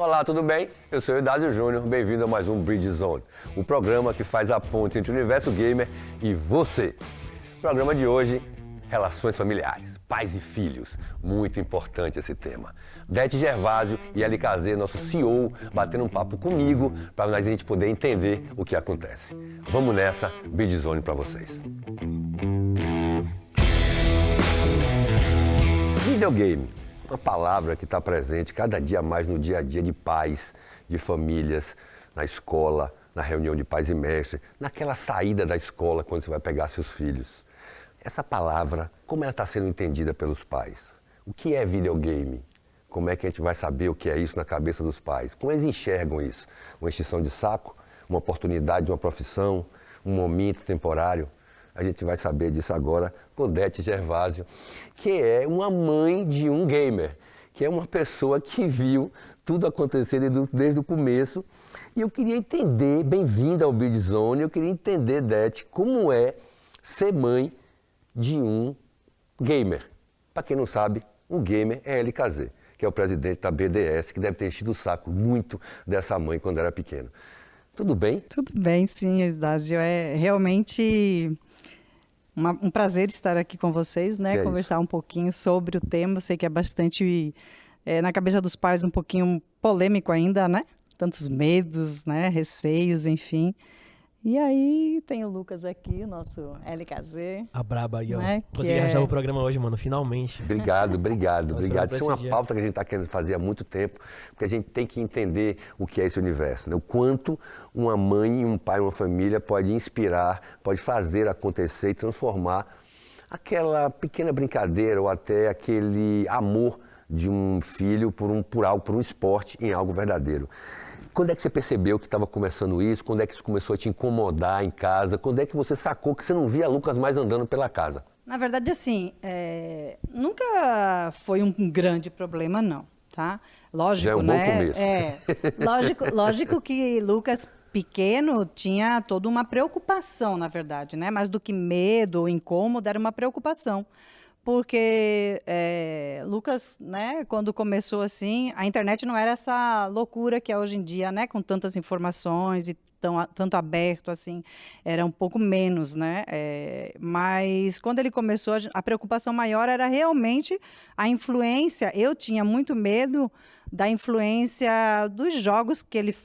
Olá, tudo bem? Eu sou o Idácio Júnior, bem-vindo a mais um Bridge Zone, o programa que faz a ponte entre o universo gamer e você. O programa de hoje, relações familiares, pais e filhos, muito importante esse tema. Dete Gervásio e LKZ, nosso CEO, batendo um papo comigo para a gente poder entender o que acontece. Vamos nessa, Bridge Zone para vocês. Videogame. Uma palavra que está presente cada dia mais no dia a dia de pais, de famílias, na escola, na reunião de pais e mestres, naquela saída da escola quando você vai pegar seus filhos. Essa palavra, como ela está sendo entendida pelos pais? O que é videogame? Como é que a gente vai saber o que é isso na cabeça dos pais? Como eles enxergam isso? Uma extinção de saco? Uma oportunidade de uma profissão? Um momento temporário? A gente vai saber disso agora com Dete Gervásio, que é uma mãe de um gamer, que é uma pessoa que viu tudo acontecer desde o começo. E eu queria entender, bem-vinda ao Bridge Zone, eu queria entender, Dete, como é ser mãe de um gamer. Para quem não sabe, um gamer é LKZ, que é o presidente da BDS, que deve ter enchido o saco muito dessa mãe quando era pequeno. Tudo bem? Tudo bem, sim, Eudásio. É realmente um prazer estar aqui com vocês, né? Conversar um pouquinho sobre o tema. Eu sei que é bastante, na cabeça dos pais, um pouquinho polêmico ainda, né? Tantos medos, né? Receios, enfim. E aí tem o Lucas aqui, nosso LKZ. A braba aí, ó. Né? Consegui arranjar o programa hoje, mano, finalmente. Obrigado. Isso é uma pauta que a gente está querendo fazer há muito tempo, porque a gente tem que entender o que é esse universo, né? O quanto uma mãe, um pai, uma família pode inspirar, pode fazer acontecer e transformar aquela pequena brincadeira ou até aquele amor de um filho por um esporte em algo verdadeiro. Quando é que você percebeu que estava começando isso? Quando é que isso começou a te incomodar em casa? Quando é que você sacou que você não via Lucas mais andando pela casa? Na verdade, assim, nunca foi um grande problema, não, tá? Lógico, já é um né? bom começo. Lógico que Lucas pequeno tinha toda uma preocupação, na verdade, né? Mais do que medo ou incômodo, era uma preocupação. Porque Lucas, né, quando começou assim, a internet não era essa loucura que é hoje em dia, né, com tantas informações e tanto aberto assim, era um pouco menos, né, mas quando ele começou, a preocupação maior era realmente a influência. Eu tinha muito medo da influência dos jogos que ele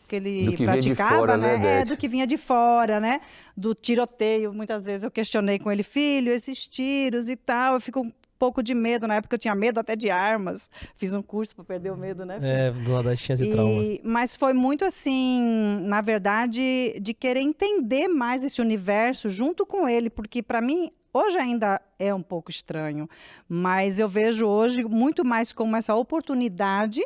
praticava, fora, né, do que vinha de fora, né? Do tiroteio. Muitas vezes eu questionei com ele, filho, esses tiros e tal, eu fico um pouco de medo. Na época eu tinha medo até de armas. Fiz um curso para perder o medo, né, filho? Do lado tinha esse trauma. Mas foi muito assim, na verdade, de querer entender mais esse universo junto com ele, porque para mim hoje ainda é um pouco estranho, mas eu vejo hoje muito mais como essa oportunidade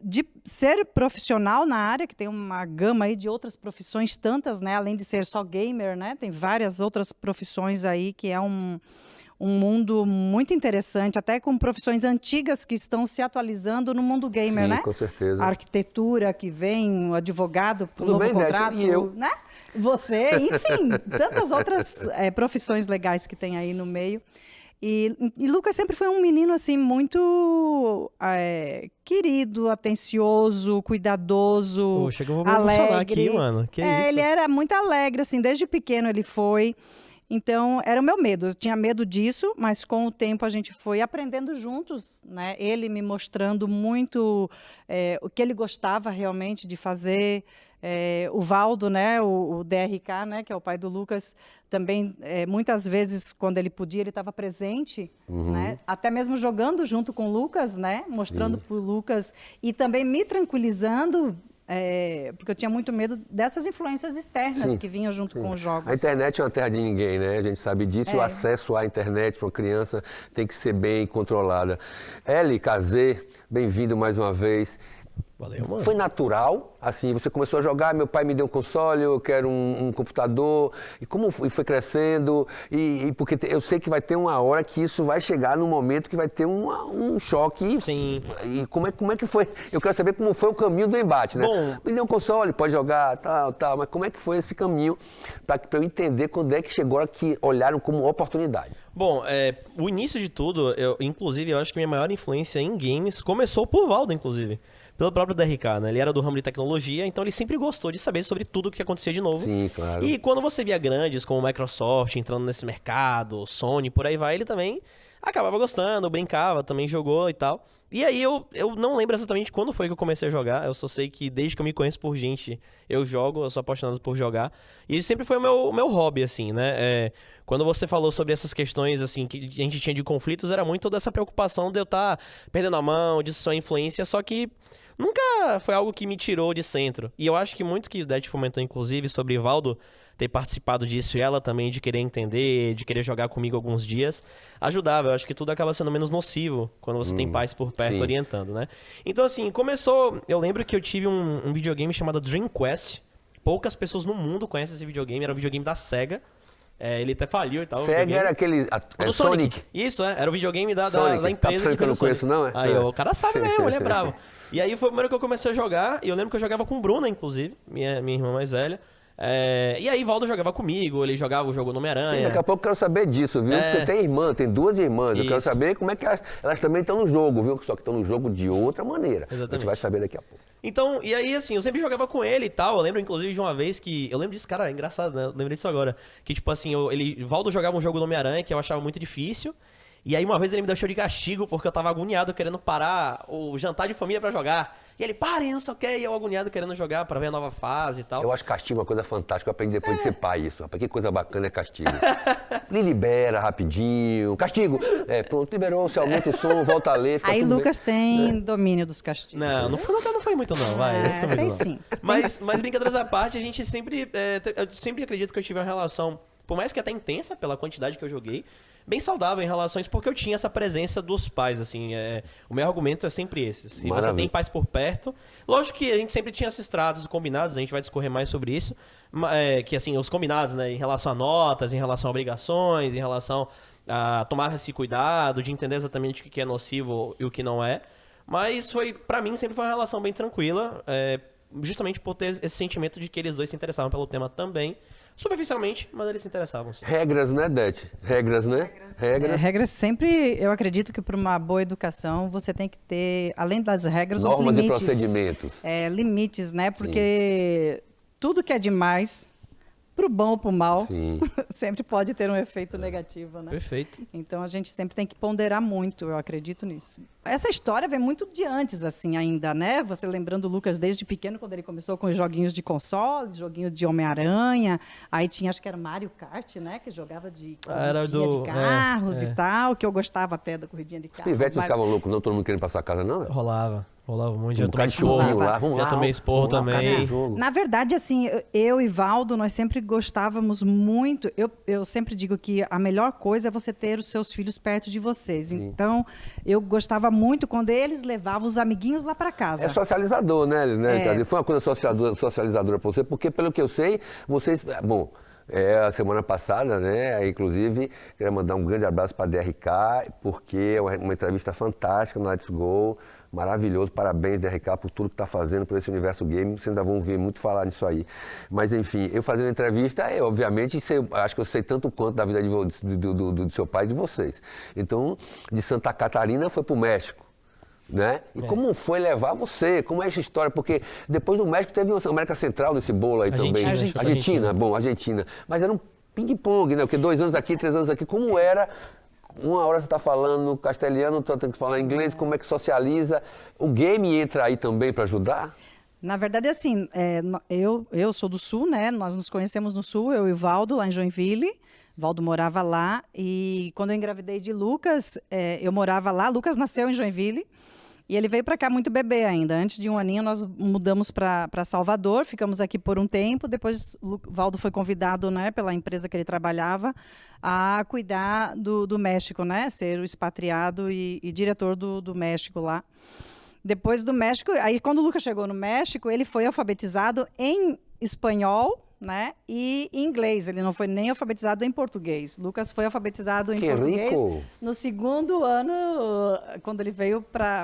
de ser profissional na área, que tem uma gama aí de outras profissões, tantas, né? Além de ser só gamer, né? Tem várias outras profissões aí, que é um mundo muito interessante, até com profissões antigas que estão se atualizando no mundo gamer, Sim, né? com certeza. A arquitetura que vem, o advogado, o Tudo novo bem, contrato, Dete, e eu? Né? Você, enfim, tantas outras profissões legais que tem aí no meio. E Lucas sempre foi um menino assim muito querido, atencioso, cuidadoso, Poxa, eu vou alegre. emocionar aqui, mano. Que isso? Ele era muito alegre, assim, desde pequeno ele foi. Então, era o meu medo. Eu tinha medo disso, mas com o tempo a gente foi aprendendo juntos, né? Ele me mostrando muito o que ele gostava realmente de fazer. O Valdo, né? O DRK, né? Que é o pai do Lucas, também muitas vezes, quando ele podia, ele estava presente, né? Até mesmo jogando junto com o Lucas, né? Mostrando para o Lucas e também me tranquilizando. Porque eu tinha muito medo dessas influências externas que vinham junto com os jogos. A internet é uma terra de ninguém, né? A gente sabe disso. O acesso à internet para uma criança tem que ser bem controlada. LKZ, bem-vindo mais uma vez. Valeu, mano. Foi natural, assim, você começou a jogar, meu pai me deu um console, eu quero um computador, e como foi crescendo, e porque eu sei que vai ter uma hora que isso vai chegar num momento que vai ter um choque. Sim. E como é que foi? Eu quero saber como foi o caminho do embate, né? Bom, me deu um console, pode jogar, tal, mas como é que foi esse caminho para eu entender quando é que chegou a que olharam como oportunidade? Bom, o início de tudo, inclusive, eu acho que minha maior influência em games começou por Valdo, inclusive. pelo próprio DRK, né? Ele era do ramo de tecnologia, então ele sempre gostou de saber sobre tudo o que acontecia de novo. Sim, claro. E quando você via grandes como Microsoft entrando nesse mercado, Sony, por aí vai, ele também acabava gostando, brincava, também jogou e tal. E aí eu não lembro exatamente quando foi que eu comecei a jogar, eu só sei que desde que eu me conheço por gente, eu jogo, eu sou apaixonado por jogar. E sempre foi o meu hobby, assim, né? Quando você falou sobre essas questões, assim, que a gente tinha de conflitos, era muito dessa preocupação de eu estar perdendo a mão, de sua influência, só que nunca foi algo que me tirou de centro. E eu acho que muito que o Det fomentou, inclusive, sobre Valdo ter participado disso e ela também de querer entender, de querer jogar comigo alguns dias, ajudava. Eu acho que tudo acaba sendo menos nocivo quando você tem pais por perto orientando, né? Então, assim, começou... Eu lembro que eu tive um videogame chamado Dream Quest. Poucas pessoas no mundo conhecem esse videogame. Era um videogame da SEGA. Ele até faliu e tal. SEGA era aquele... do Sonic. Isso, era o videogame da Sonic. empresa Tá que eu não conheço, não, é? Aí, o cara sabe mesmo, ele é bravo. E aí foi o primeiro que eu comecei a jogar. E eu lembro que eu jogava com Bruna, inclusive, minha irmã mais velha. E aí Valdo jogava comigo, ele jogava o jogo no Homem-Aranha. Daqui a pouco eu quero saber disso, viu? Porque tem duas irmãs. Eu quero saber como é que elas também estão no jogo, viu? Só que estão no jogo de outra maneira. Exatamente. A gente vai saber daqui a pouco. Então, e aí assim, eu sempre jogava com ele e tal. Eu lembro inclusive de uma vez que... Eu lembro disso, cara, é engraçado, né? Eu lembrei disso agora. Que tipo assim, Valdo jogava um jogo do Homem-Aranha que eu achava muito difícil. E aí uma vez ele me deixou de castigo porque eu tava agoniado querendo parar o jantar de família pra jogar. E ele, parem, não sei o que, e eu agoniado querendo jogar pra ver a nova fase e tal. Eu acho castigo uma coisa fantástica, eu aprendi depois de ser pai isso. Rapaz, que coisa bacana é castigo. Me libera rapidinho. Castigo! Pronto, liberou, você aumenta o som, volta a ler. Aí Lucas tem domínio dos castigos. Não foi muito não, vai. Não foi muito, tem não. sim. Mas brincadeiras à parte, a gente sempre... eu sempre acredito que eu tive uma relação, por mais que até intensa pela quantidade que eu joguei, bem saudável em relações, porque eu tinha essa presença dos pais, assim, o meu argumento é sempre esse, se você tem pais por perto, lógico que a gente sempre tinha esses tratos combinados, a gente vai discorrer mais sobre isso, que assim, os combinados, né, em relação a notas, em relação a obrigações, em relação a tomar esse cuidado, de entender exatamente o que é nocivo e o que não é, mas pra mim sempre foi uma relação bem tranquila, justamente por ter esse sentimento de que eles dois se interessavam pelo tema também, superficialmente, mas eles se interessavam. Sim. Regras, né, Det? Regras, né? Regras sempre, eu acredito que para uma boa educação você tem que ter, além das regras, normas os limites. E procedimentos. Limites, né? Porque tudo que é demais, pro bom ou pro mal, sempre pode ter um efeito negativo, né? Perfeito. Então a gente sempre tem que ponderar muito, eu acredito nisso. Essa história vem muito de antes, assim, ainda, né? Você lembrando o Lucas desde pequeno, quando ele começou com os joguinhos de console, joguinho de Homem-Aranha, aí tinha, acho que era Mario Kart, né? Que jogava de corridinha de carros e tal, que eu gostava até da corridinha de carros. Os pivetes não ficavam loucos, não? Todo mundo querendo passar a casa, não? Rolava muito. Já tomei esporro. Já tomei esporro também. Na verdade, assim, eu e Valdo, nós sempre gostávamos muito. Eu sempre digo que a melhor coisa é você ter os seus filhos perto de vocês. Sim. Então, eu gostava muito quando eles levavam os amiguinhos lá para casa. É socializador, né? Foi uma coisa socializadora para você, porque, pelo que eu sei, vocês... Bom, a semana passada, né? Inclusive, queria mandar um grande abraço para a DRK, porque é uma entrevista fantástica no Let's Go. Maravilhoso, parabéns, DRK, por tudo que está fazendo por esse universo game. Vocês ainda vão ouvir muito falar nisso aí. Mas, enfim, eu fazendo a entrevista, obviamente, acho que eu sei tanto quanto da vida do seu pai e de vocês. Então, de Santa Catarina foi para o México. Né? E como foi levar você? Como é essa história? Porque depois do México teve a América Central nesse bolo aí também. Argentina. Mas era um ping-pong, né? Porque 2 anos aqui, 3 anos aqui. Como era... Uma hora você está falando castelhano, outra tem que falar inglês, como é que socializa? O game entra aí também para ajudar? Na verdade, assim, eu sou do Sul, né? Nós nos conhecemos no Sul, eu e o Valdo, lá em Joinville. Valdo morava lá e quando eu engravidei de Lucas, eu morava lá. Lucas nasceu em Joinville e ele veio para cá muito bebê ainda. Antes de 1 aninho, nós mudamos para Salvador, ficamos aqui por um tempo. Depois, Valdo foi convidado, né, pela empresa que ele trabalhava a cuidar do México, né, ser o expatriado e diretor do México lá. Depois do México, aí quando o Lucas chegou no México, ele foi alfabetizado em espanhol, né, e em inglês. Ele não foi nem alfabetizado em português. Lucas foi alfabetizado em português no 2º ano, quando ele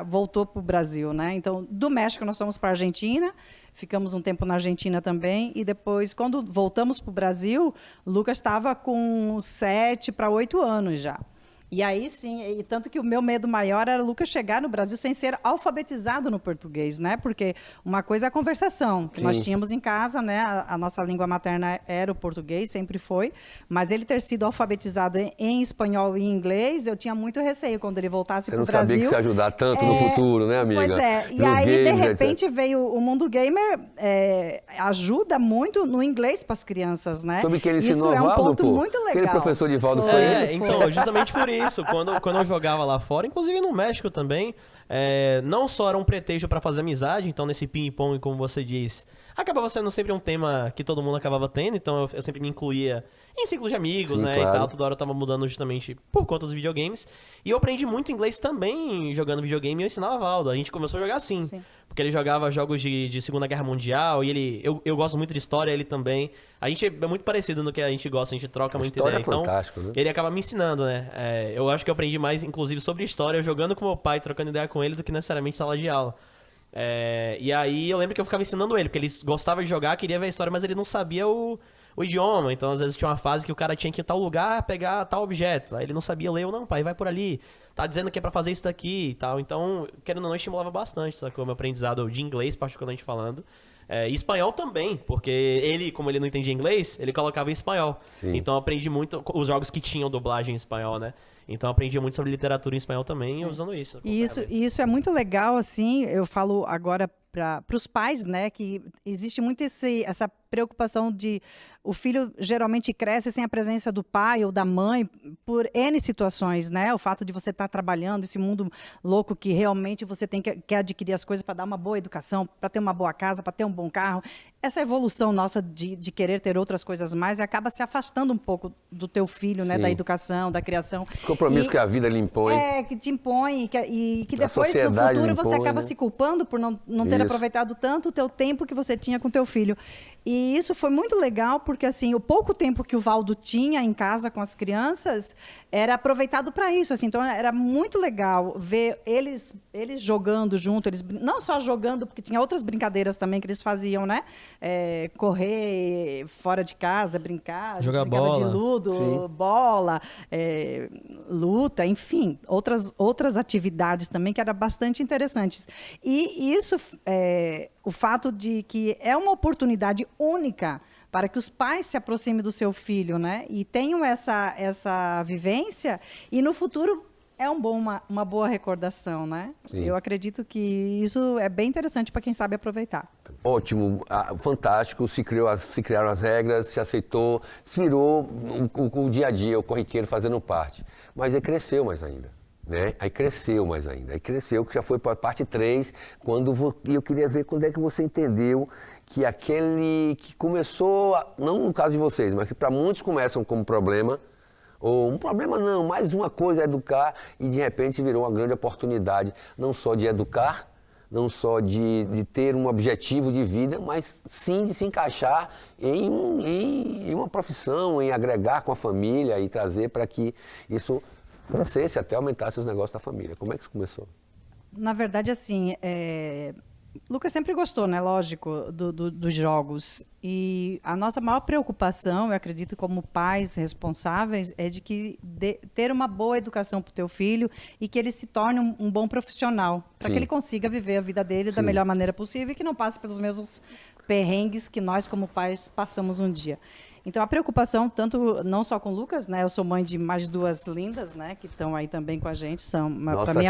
voltou para o Brasil, né? Então, do México nós fomos para a Argentina, ficamos um tempo na Argentina também, e depois, quando voltamos para o Brasil, Lucas estava com 7 para 8 anos já. E aí sim, e tanto que o meu medo maior era o Lucas chegar no Brasil sem ser alfabetizado no português, né? Porque uma coisa é a conversação, que nós tínhamos em casa, né? A nossa língua materna era o português, sempre foi, mas ele ter sido alfabetizado em espanhol e inglês, eu tinha muito receio quando ele voltasse para o Brasil. Você não sabia que isso ia ajudar tanto no futuro, né, amiga? Pois é, e No aí de game, repente etc. veio o mundo gamer, ajuda muito no inglês para as crianças, né? Sobre que ele Isso ensinou é um Valdo, ponto pô. muito legal. Aquele professor de Valdo foi ele? Então, justamente por isso, quando eu jogava lá fora, inclusive no México também, não só era um pretexto pra fazer amizade, então nesse ping-pong, como você diz, acabava sendo sempre um tema que todo mundo acabava tendo, então eu sempre me incluía em ciclos de amigos, Sim, né, claro. e tal, toda hora eu tava mudando justamente por conta dos videogames, e eu aprendi muito inglês também jogando videogame e eu ensinava a Valdo, a gente começou a jogar assim, Sim. porque ele jogava jogos de Segunda Guerra Mundial, e eu gosto muito de história, ele também, a gente é muito parecido no que a gente gosta, a gente troca muita História ideia, é então fantástico, né? ele acaba me ensinando, né, eu acho que eu aprendi mais, inclusive, sobre história, jogando com meu pai, trocando ideia com ele, do que necessariamente sala de aula. E aí eu lembro que eu ficava ensinando ele, porque ele gostava de jogar, queria ver a história, mas ele não sabia o idioma. Então, às vezes, tinha uma fase que o cara tinha que ir em tal lugar pegar tal objeto. Aí ele não sabia ler ou não, pai, vai por ali. Tá dizendo que é pra fazer isso daqui e tal. Então, querendo ou não, estimulava bastante, sacou? Meu aprendizado de inglês, particularmente falando. E espanhol também, porque ele, como ele não entendia inglês, ele colocava em espanhol. Sim. Então, eu aprendi muito os jogos que tinham dublagem em espanhol, né? Então, eu aprendi muito sobre literatura em espanhol também usando isso. E isso é muito legal, assim, eu falo agora para os pais, né, que existe muito essa preocupação de o filho geralmente cresce sem a presença do pai ou da mãe por N situações, né? O fato de você estar trabalhando, esse mundo louco que realmente você tem que adquirir as coisas para dar uma boa educação, para ter uma boa casa, para ter um bom carro. Essa evolução nossa de querer ter outras coisas mais acaba se afastando um pouco do teu filho, né? Sim. Da educação, da criação. Compromisso que a vida lhe impõe. Que te impõe e que A depois, no sociedade futuro, você impõe, acaba né? se culpando por não ter Isso. aproveitado tanto o teu tempo que você tinha com teu filho. E isso foi muito legal, porque assim, o pouco tempo que o Valdo tinha em casa com as crianças era aproveitado para isso. Assim, então, era muito legal ver eles jogando junto, eles não só jogando, porque tinha outras brincadeiras também que eles faziam, né? Correr fora de casa, brincar, a gente Jogar brincava de bola. ludo, Sim. bola, luta, enfim, outras atividades também que eram bastante interessantes. E isso, o fato de que é uma oportunidade única para que os pais se aproximem do seu filho, né? E tenham essa vivência e no futuro é uma boa recordação, né? Sim. Eu acredito que isso é bem interessante para quem sabe aproveitar. Ótimo, fantástico, se criaram as regras, se aceitou, virou o dia a dia, o corriqueiro fazendo parte. Mas aí cresceu mais ainda, né? Aí cresceu mais ainda, aí cresceu, que já foi para a parte 3, e eu queria ver quando é que você entendeu que aquele que começou, não no caso de vocês, mas que para muitos começam como problema, ou um problema não, mais uma coisa é educar, e de repente virou uma grande oportunidade, não só de educar, não só de ter um objetivo de vida, mas sim de se encaixar em uma profissão, em agregar com a família e trazer para que isso crescesse até aumentasse os negócios da família. Como é que isso começou? Na verdade, assim, Lucas sempre gostou, né, lógico, dos jogos. E a nossa maior preocupação, eu acredito, como pais responsáveis, é de ter uma boa educação para o teu filho e que ele se torne um bom profissional, para que ele consiga viver a vida dele da melhor maneira possível e que não passe pelos mesmos perrengues que nós, como pais, passamos um dia. Então, a preocupação, tanto não só com o Lucas, né? Eu sou mãe de mais 2 lindas, né? Que estão aí também com a gente. Para mim,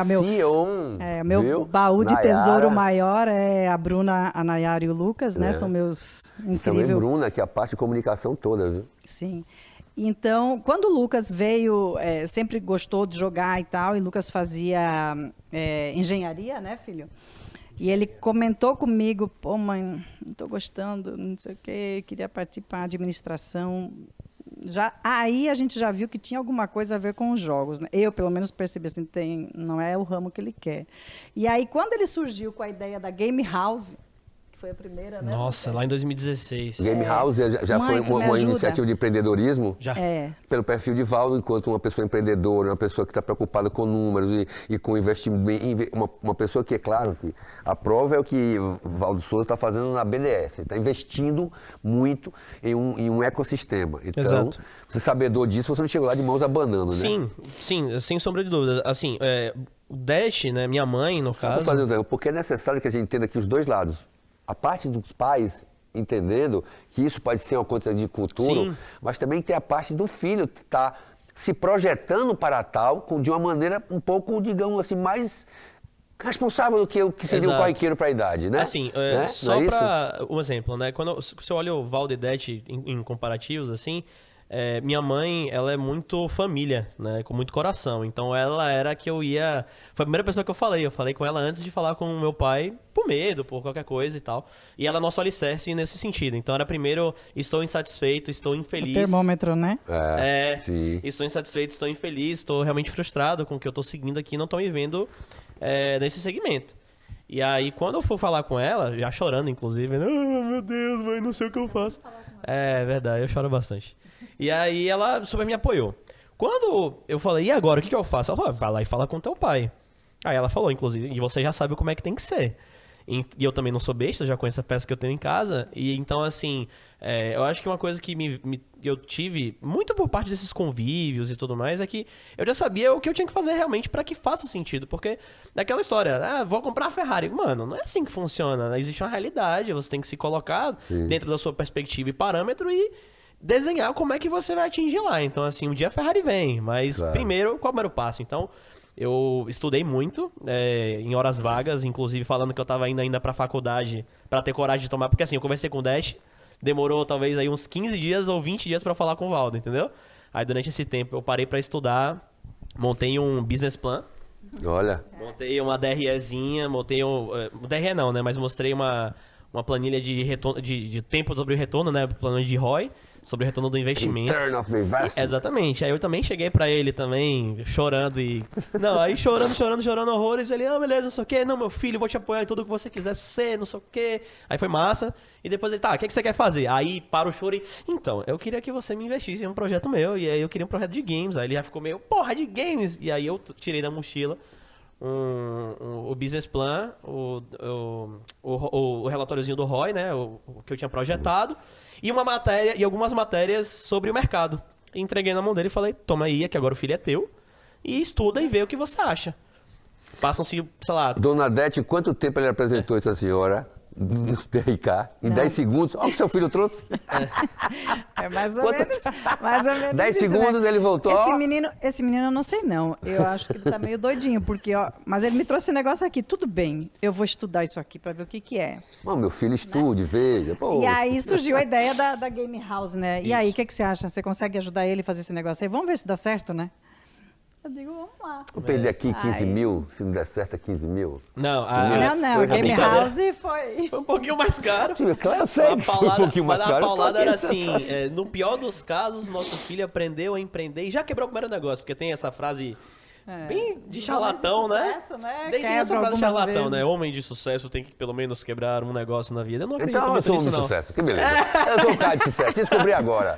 meu baú de tesouro maior é a Bruna, a Nayara e o Lucas, né? São meus incríveis. Também Bruna, que é a parte de comunicação toda, viu? Sim. Então, quando o Lucas veio, sempre gostou de jogar e tal, e Lucas fazia engenharia, né, filho? E ele comentou comigo, pô, mãe, não estou gostando, não sei o quê, queria participar da administração. Aí a gente já viu que tinha alguma coisa a ver com os jogos, né? Eu, pelo menos, percebi assim, não é o ramo que ele quer. E aí, quando ele surgiu com a ideia da Game House, que foi a primeira, né? Nossa, lá em 2016. Game House já Mãe, foi tu me uma ajuda? iniciativa de empreendedorismo? Já. É. Pelo perfil de Valdo, enquanto uma pessoa empreendedora, uma pessoa que está preocupada com números e com investimento, uma pessoa que, é claro, que a prova é o que Valdo Souza está fazendo na BNDES, está investindo muito em um ecossistema. Então, Exato. você sabedor disso, você não chegou lá de mãos abanando, né? Sim, sem sombra de dúvida. Assim, o Dash, né, minha mãe, no caso... Porque é necessário que a gente entenda aqui os dois lados. A parte dos pais entendendo que isso pode ser uma coisa de futuro, Sim. mas também tem a parte do filho que está se projetando para tal, de uma maneira um pouco, digamos assim, mais responsável do que o que seria Exato. um corriqueiro para a idade, né? Assim, Né? só Não é para um exemplo, né? Se você olha o Valdo e Dash em comparativos, assim, minha mãe, ela é muito família, né? Com muito coração. Então, ela era que eu ia... Foi a primeira pessoa que eu falei. Eu falei com ela antes de falar com o meu pai, por medo, por qualquer coisa e tal. E ela é nosso alicerce nesse sentido. Então, era primeiro, estou insatisfeito, estou infeliz. O termômetro, né? Sim. Estou insatisfeito, estou infeliz, estou realmente frustrado com o que eu estou seguindo aqui, não estou me vendo nesse segmento. E aí, quando eu for falar com ela, já chorando, inclusive, né? Oh, meu Deus, mãe, não sei o que eu faço. É verdade, eu choro bastante. E aí, ela super me apoiou. Quando eu falei, e agora, o que eu faço? Ela falou, vai lá e fala com teu pai. Aí ela falou, inclusive, e você já sabe como é que tem que ser. E eu também não sou besta, já conheço a peça que eu tenho em casa. E então, assim, eu acho que uma coisa que eu tive, muito por parte desses convívios e tudo mais, é que eu já sabia o que eu tinha que fazer realmente para que faça sentido. Porque daquela história, vou comprar a Ferrari. Mano, não é assim que funciona, né? Existe uma realidade, você tem que se colocar dentro da sua perspectiva e parâmetro e desenhar como é que você vai atingir lá. Então, assim, um dia a Ferrari vem, mas primeiro, qual era o passo? Então, eu estudei muito em horas vagas, inclusive falando que eu tava indo ainda pra faculdade pra ter coragem de tomar, porque assim, eu conversei com o Dash, demorou talvez aí uns 15 dias ou 20 dias pra falar com o Valdo, entendeu? Aí durante esse tempo eu parei pra estudar, montei um business plan, Olha, montei uma DREzinha, montei DRE não, né, mas mostrei uma planilha de retorno, de tempo sobre o retorno, né, planilha de ROI, sobre o retorno do investimento. return of the investment. Exatamente. Aí eu também cheguei pra ele também, chorando e... Não, aí chorando horrores. Ele, beleza, não sei o quê. Não, meu filho, vou te apoiar em tudo que você quiser ser, não sei o quê. Aí foi massa. E depois ele, tá, o que você quer fazer? Aí para o choro e... Então, eu queria que você me investisse em um projeto meu. E aí eu queria um projeto de games. Aí ele já ficou meio, porra, de games! E aí eu tirei da mochila o business plan, o relatóriozinho do ROI, né? O que eu tinha projetado. E uma matéria, e algumas matérias sobre o mercado. Entreguei na mão dele e falei, toma aí, que agora o filho é teu. E estuda e vê o que você acha. Passam-se, sei lá... Dona Dete, quanto tempo ele apresentou essa senhora no TRK? Em 10 segundos? Olha o que seu filho trouxe. É mais ou menos 10 isso, segundos né? ele voltou. Esse menino eu não sei não. Eu acho que ele tá meio doidinho, porque, mas ele me trouxe esse negócio aqui. Tudo bem, eu vou estudar isso aqui para ver o que é. Meu filho, estude, veja. Pô. E aí surgiu a ideia da Game House, né? E aí, o que você acha? Você consegue ajudar ele a fazer esse negócio aí? Vamos ver se dá certo, né? Eu digo, vamos lá. Vou perder aqui 15 mil, se não der certo é 15 mil. Não, Não, Game brincadeira. House foi... Foi um pouquinho mais caro. Claro, eu sei que foi um pouquinho mais mas caro. a paulada era assim, no pior dos casos, nosso filho aprendeu a empreender e já quebrou o primeiro negócio, porque tem essa frase bem de charlatão, né? Tem essa frase de charlatão, né? Homem de sucesso tem que pelo menos quebrar um negócio na vida. Eu não acredito Então eu muito sou um nisso, homem de não. sucesso, que beleza. Eu sou um cara de sucesso, descobri agora.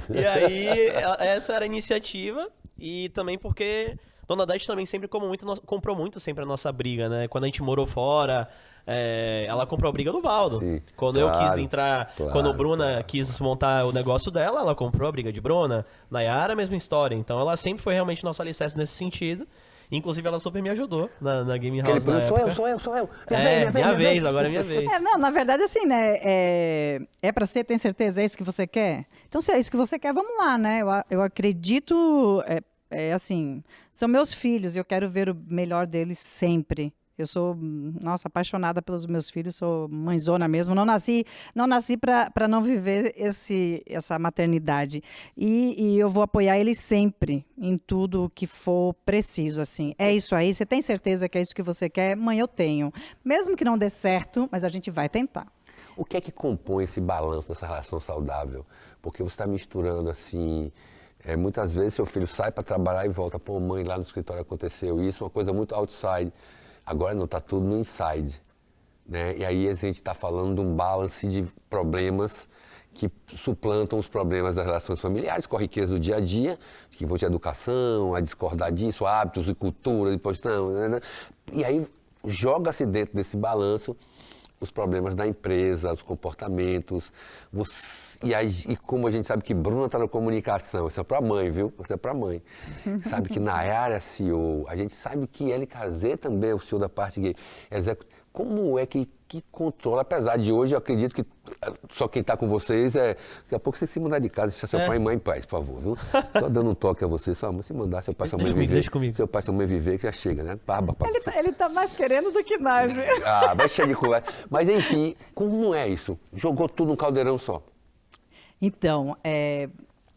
E aí, essa era a iniciativa e também porque Dona Dete também sempre comprou muito sempre a nossa briga, né? Quando a gente morou fora, ela comprou a briga do Valdo. Sim, Quando claro, eu quis entrar, quando a Bruna quis montar o negócio dela, ela comprou a briga de Bruna. Nayara, a mesma história. Então ela sempre foi realmente nosso alicerce nesse sentido. Inclusive ela super me ajudou na Game House na época. Sou eu. Minha vez, agora é minha vez. Não, na verdade, assim, né? É pra ser, tem certeza? É isso que você quer? Então, se é isso que você quer, vamos lá, né? Eu acredito, assim, são meus filhos e eu quero ver o melhor deles sempre. Eu sou, nossa, apaixonada pelos meus filhos, sou mãezona mesmo. Não nasci para não viver essa maternidade. E eu vou apoiar eles sempre, em tudo que for preciso, assim. É isso aí, você tem certeza que é isso que você quer? Mãe, eu tenho. Mesmo que não dê certo, mas a gente vai tentar. O que é que compõe esse balanço dessa relação saudável? Porque você está misturando, assim... muitas vezes seu filho sai para trabalhar e volta. Pô, mãe, lá no escritório aconteceu isso, uma coisa muito outside. Agora não, está tudo no inside. né? E aí a gente está falando de um balance de problemas que suplantam os problemas das relações familiares, corriqueiras do dia a dia, que vão de educação, a discordar disso, hábitos e cultura, e postão, né? E aí joga-se dentro desse balanço os problemas da empresa, os comportamentos. E como a gente sabe que Bruna está na comunicação, isso é para a mãe, viu? Isso é para a mãe. Sabe que Nayara é CEO, a gente sabe que LKZ também é o CEO da parte gay. Como é que controla? Apesar de hoje, eu acredito que só quem está com vocês daqui a pouco você se mudar de casa, deixa seu pai e mãe em paz, por favor, viu? Só dando um toque a você, só se mandar seu pai e sua mãe viver. Deixa comigo. Seu pai e sua mãe viver, que já chega, né? Ele tá mais querendo do que nós. Vai cheio de conversa. Mas enfim, como é isso? Jogou tudo num caldeirão só? Então,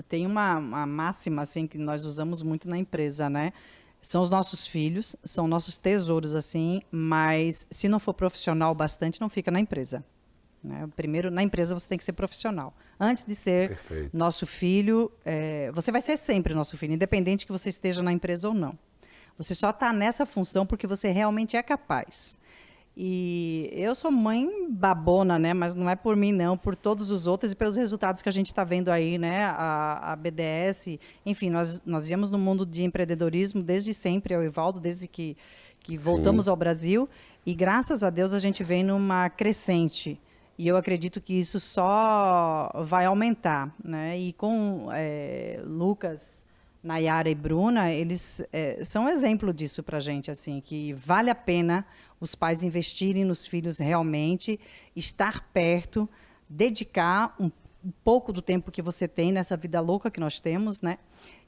tem uma máxima assim que nós usamos muito na empresa, né? São os nossos filhos, são nossos tesouros, assim, mas se não for profissional bastante, não fica na empresa. Né? Primeiro, na empresa você tem que ser profissional. Antes de ser nosso filho, você vai ser sempre nosso filho, independente que você esteja na empresa ou não. Você só está nessa função porque você realmente é capaz. E eu sou mãe babona, né? Mas não é por mim, não, por todos os outros e pelos resultados que a gente está vendo aí, né? A BDS, enfim, nós viemos no mundo de empreendedorismo desde sempre, eu e o Evaldo, desde que voltamos ao Brasil. E graças a Deus a gente vem numa crescente. E eu acredito que isso só vai aumentar, né? E com Lucas, Nayara e Bruna, eles são um exemplo disso para a gente, assim, que vale a pena os pais investirem nos filhos realmente, estar perto, dedicar um pouco do tempo que você tem nessa vida louca que nós temos, né?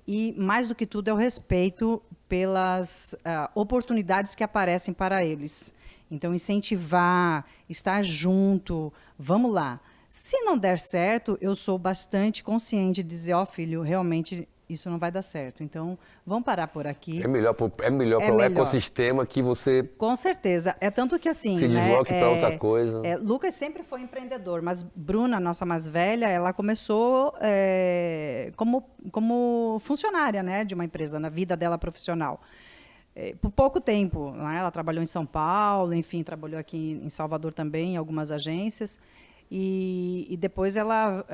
E, mais do que tudo, é o respeito pelas oportunidades que aparecem para eles. Então, incentivar, estar junto, vamos lá. Se não der certo, eu sou bastante consciente de dizer, filho, realmente isso não vai dar certo. Então, vamos parar por aqui. É melhor para o ecossistema que você... Com certeza. É tanto que assim... Se desloque para outra coisa. Lucas sempre foi empreendedor, mas Bruna, nossa mais velha, ela começou como funcionária, né, de uma empresa, na vida dela profissional. Por pouco tempo. Né? Ela trabalhou em São Paulo, enfim, trabalhou aqui em Salvador também, em algumas agências. E depois ela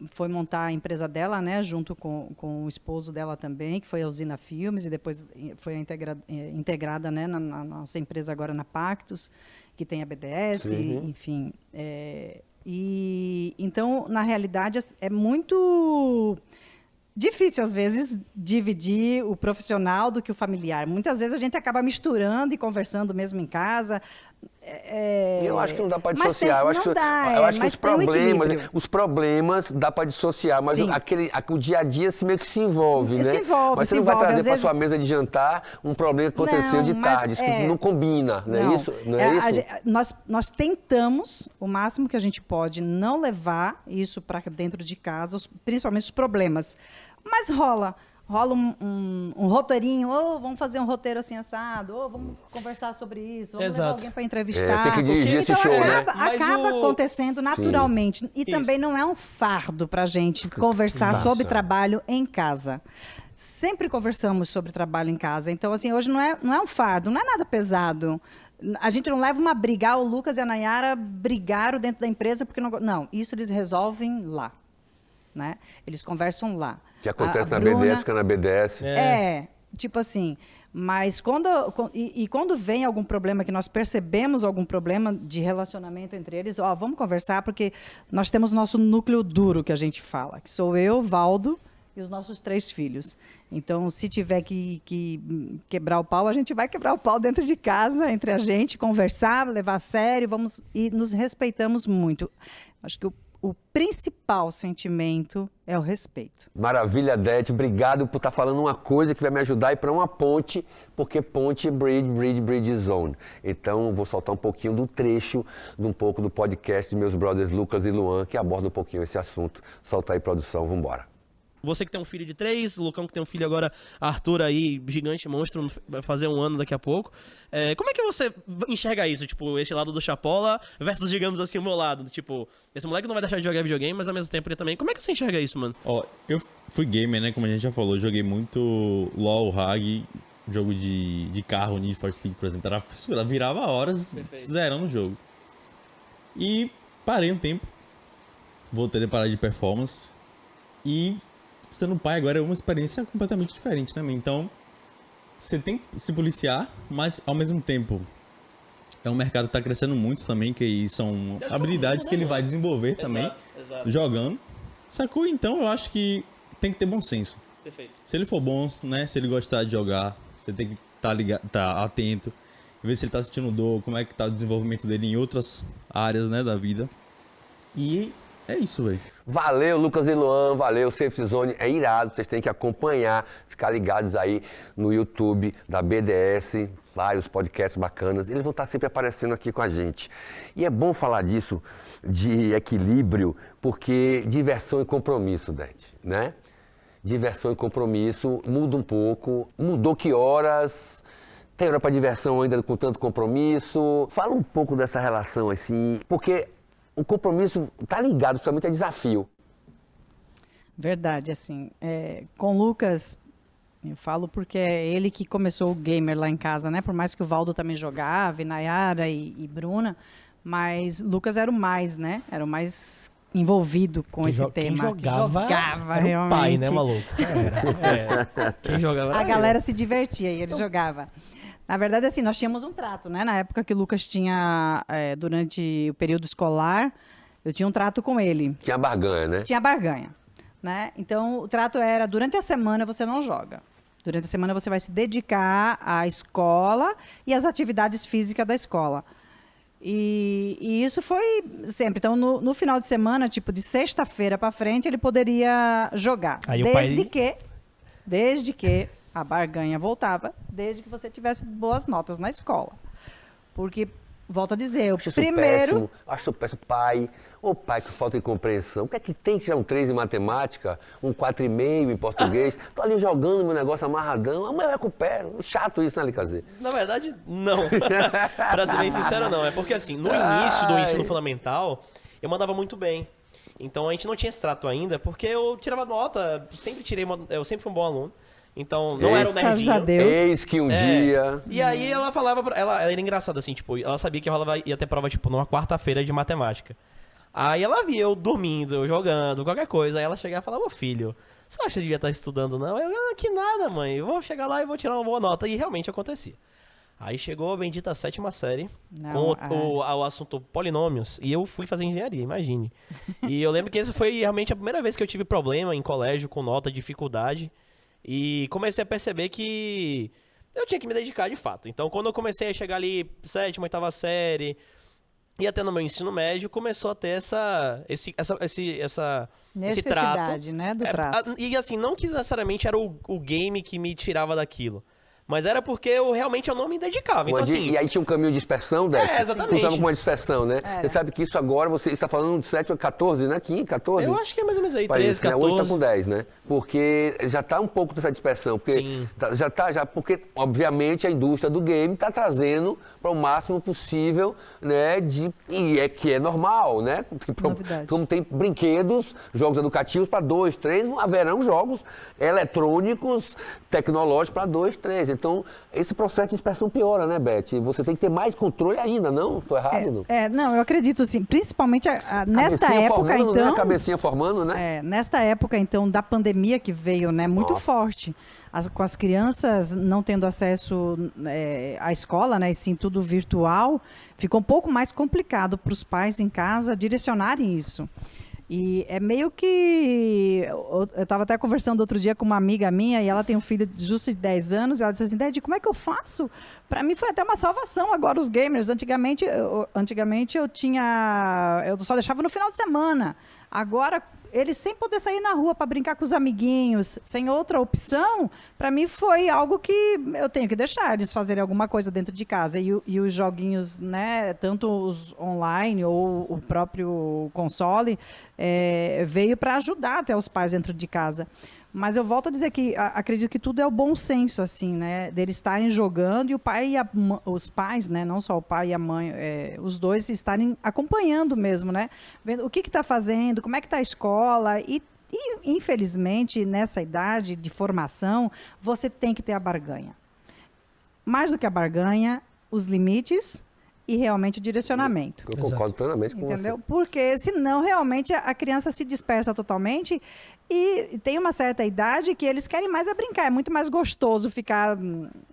foi montar a empresa dela, né, junto com o esposo dela também, que foi a Usina Filmes, e depois foi integrada, né, na nossa empresa agora na Pactus, que tem a BDS, enfim. Então, na realidade, é muito difícil, às vezes, dividir o profissional do que o familiar. Muitas vezes a gente acaba misturando e conversando mesmo em casa. Eu acho que não dá para dissociar. Eu acho que os problemas dá para dissociar, mas o dia a dia meio que se envolve, né? Se envolve, mas você não vai trazer para sua mesa de jantar um problema que aconteceu de tarde, isso que não combina, não é isso? Não é isso? Nós tentamos, o máximo que a gente pode, não levar isso para dentro de casa, principalmente os problemas. Mas rola um roteirinho, vamos fazer um roteiro assim assado, vamos conversar sobre isso, vamos levar alguém para entrevistar. Tem que dirigir esse show, né? Acaba acontecendo naturalmente. Sim. E também não é um fardo para a gente conversar sobre trabalho em casa. Sempre conversamos sobre trabalho em casa. Então, assim, hoje não é um fardo, não é nada pesado. A gente não leva uma briga, o Lucas e a Nayara brigaram dentro da empresa porque não... Não, isso eles resolvem lá. Né? Eles conversam lá. Que acontece na Bruna, BDS, fica na BDS. Tipo assim, mas quando vem algum problema, que nós percebemos algum problema de relacionamento entre eles, vamos conversar, porque nós temos nosso núcleo duro, que a gente fala, que sou eu, Valdo e os nossos 3 filhos. Então, se tiver que quebrar o pau, a gente vai quebrar o pau dentro de casa, entre a gente, conversar, levar a sério, e nos respeitamos muito. Acho que o principal sentimento é o respeito. Maravilha, Dete. Obrigado por estar falando uma coisa que vai me ajudar a ir para uma ponte, porque ponte bridge zone. Então, vou soltar um pouquinho do trecho, de um pouco do podcast de meus brothers Lucas e Luan, que aborda um pouquinho esse assunto. Solta aí, produção, vamos embora. Você que tem um filho de 3, o Lucão que tem um filho agora, Arthur aí, gigante, monstro, vai fazer 1 ano daqui a pouco. Como é que você enxerga isso? Tipo, esse lado do Chapola versus, digamos assim, o meu lado. Tipo, esse moleque não vai deixar de jogar videogame, mas ao mesmo tempo ele também. Como é que você enxerga isso, mano? Eu fui gamer, né? Como a gente já falou, joguei muito LoL, Hag, jogo de carro, Need for Speed, por exemplo. Virava horas zerando o jogo. E parei um tempo, voltei a parar de performance e sendo pai agora é uma experiência completamente diferente, né? Então, você tem que se policiar, mas ao mesmo tempo é um mercado que está crescendo muito também, que são habilidades que ele vai desenvolver também, jogando. Sacou? Então, eu acho que tem que ter bom senso. Perfeito. Se ele for bom, né? Se ele gostar de jogar, você tem que tá atento, ver se ele tá sentindo dor, como é que tá o desenvolvimento dele em outras áreas, né, da vida. E é isso, velho. Valeu, Lucas e Luan, valeu, Safe Zone, é irado, vocês têm que acompanhar, ficar ligados aí no YouTube da BDS, vários podcasts bacanas, eles vão estar sempre aparecendo aqui com a gente. E é bom falar disso, de equilíbrio, porque diversão e compromisso, Dete, né? Diversão e compromisso muda um pouco, mudou que horas, tem hora para diversão ainda com tanto compromisso. Fala um pouco dessa relação assim, porque o compromisso tá ligado principalmente a desafio. Verdade, assim, com o Lucas, eu falo porque é ele que começou o gamer lá em casa, né? Por mais que o Valdo também jogava, e Nayara e Bruna, mas Lucas era o mais, né? Era o mais envolvido com esse tema. Quem jogava era realmente. o pai, né, maluco? Quem jogava era A galera se divertia e ele jogava. Na verdade, assim, nós tínhamos um trato, né? Na época que o Lucas tinha, durante o período escolar, eu tinha um trato com ele. Tinha barganha, né? Tinha barganha, né? Então, o trato era, durante a semana você não joga. Durante a semana você vai se dedicar à escola e às atividades físicas da escola. E isso foi sempre. Então, no final de semana, tipo, de sexta-feira para frente, ele poderia jogar. Aí Desde que a barganha voltava, desde que você tivesse boas notas na escola. Porque, volto a dizer, o primeiro... Acho péssimo, pai. Ô pai, que falta de compreensão. O que é que tem que tirar um 3 em matemática, um 4,5 em português? Tô ali jogando meu negócio amarradão, amanhã eu recupero. Chato isso, né, Licazê? Na verdade, não. Pra ser bem sincero, não. É porque, assim, no início do ensino fundamental, eu mandava muito bem. Então, a gente não tinha esse trato ainda, porque eu tirava nota, eu sempre fui um bom aluno. Então, não era o nerdinho. Graças a Deus. Eis que um dia... E aí, ela falava... Ela era engraçada, assim, tipo, ela sabia que ia ter prova, tipo, numa quarta-feira de matemática. Aí ela via eu dormindo, eu jogando, qualquer coisa. Aí ela chegava e falava, ô filho, você não acha que devia estar estudando, não? Eu, que nada, mãe. Eu vou chegar lá e vou tirar uma boa nota. E realmente acontecia. Aí chegou a bendita 7ª série, com o assunto polinômios, e eu fui fazer engenharia, imagine. E eu lembro que esse foi realmente a primeira vez que eu tive problema em colégio, com nota, dificuldade. E comecei a perceber que eu tinha que me dedicar de fato. Então, quando eu comecei a chegar ali, 7ª, 8ª série, e até no meu ensino médio, começou a ter esse necessidade, trato. né, do trato. E assim, não que necessariamente era o game que me tirava daquilo. Mas era porque eu realmente não me dedicava. Então, assim, E aí tinha um caminho de dispersão, Dex? Exatamente. Funcionava como uma dispersão, né? Você sabe que isso agora, você está falando de 7 a 14, né? 15, 14? Eu acho que é mais ou menos aí, Parece, 13, 14. Né? Hoje está com 10, né? Porque já está um pouco dessa dispersão. Porque Sim. Porque, obviamente, a indústria do game está trazendo para o máximo possível, né? Que é normal, né? Como tem brinquedos, jogos educativos para 2, 3, haverão jogos eletrônicos, tecnológicos para 2, 3. Então, esse processo de dispersão piora, né, Beth? Você tem que ter mais controle ainda, não? Tô errado? Não, eu acredito, assim, principalmente nesta época, formando, então... Né? Cabecinha formando, né? Nesta época, então, da pandemia que veio, né, muito forte, com as crianças não tendo acesso à escola, né, e sim tudo virtual, ficou um pouco mais complicado para os pais em casa direcionarem isso. E é meio que... Eu estava até conversando outro dia com uma amiga minha e ela tem um filho de justo de 10 anos. E ela disse assim, Dede, como é que eu faço? Para mim foi até uma salvação agora os gamers. Antigamente eu só deixava no final de semana. Agora, eles sem poder sair na rua para brincar com os amiguinhos, sem outra opção, para mim foi algo que eu tenho que deixar eles fazerem alguma coisa dentro de casa. E os joguinhos, né, tanto os online ou o próprio console, veio para ajudar até os pais dentro de casa. Mas eu volto a dizer que acredito que tudo é o bom senso, assim, né? Deles estarem jogando e os pais, né? Não só o pai e a mãe, os dois estarem acompanhando mesmo, né? Vendo o que está fazendo, como é que está a escola. E, infelizmente, nessa idade de formação, você tem que ter a barganha. Mais do que a barganha, os limites e realmente o direcionamento. Eu concordo plenamente com Entendeu? você. Porque senão realmente a criança se dispersa totalmente e tem uma certa idade que eles querem mais brincar. É muito mais gostoso ficar,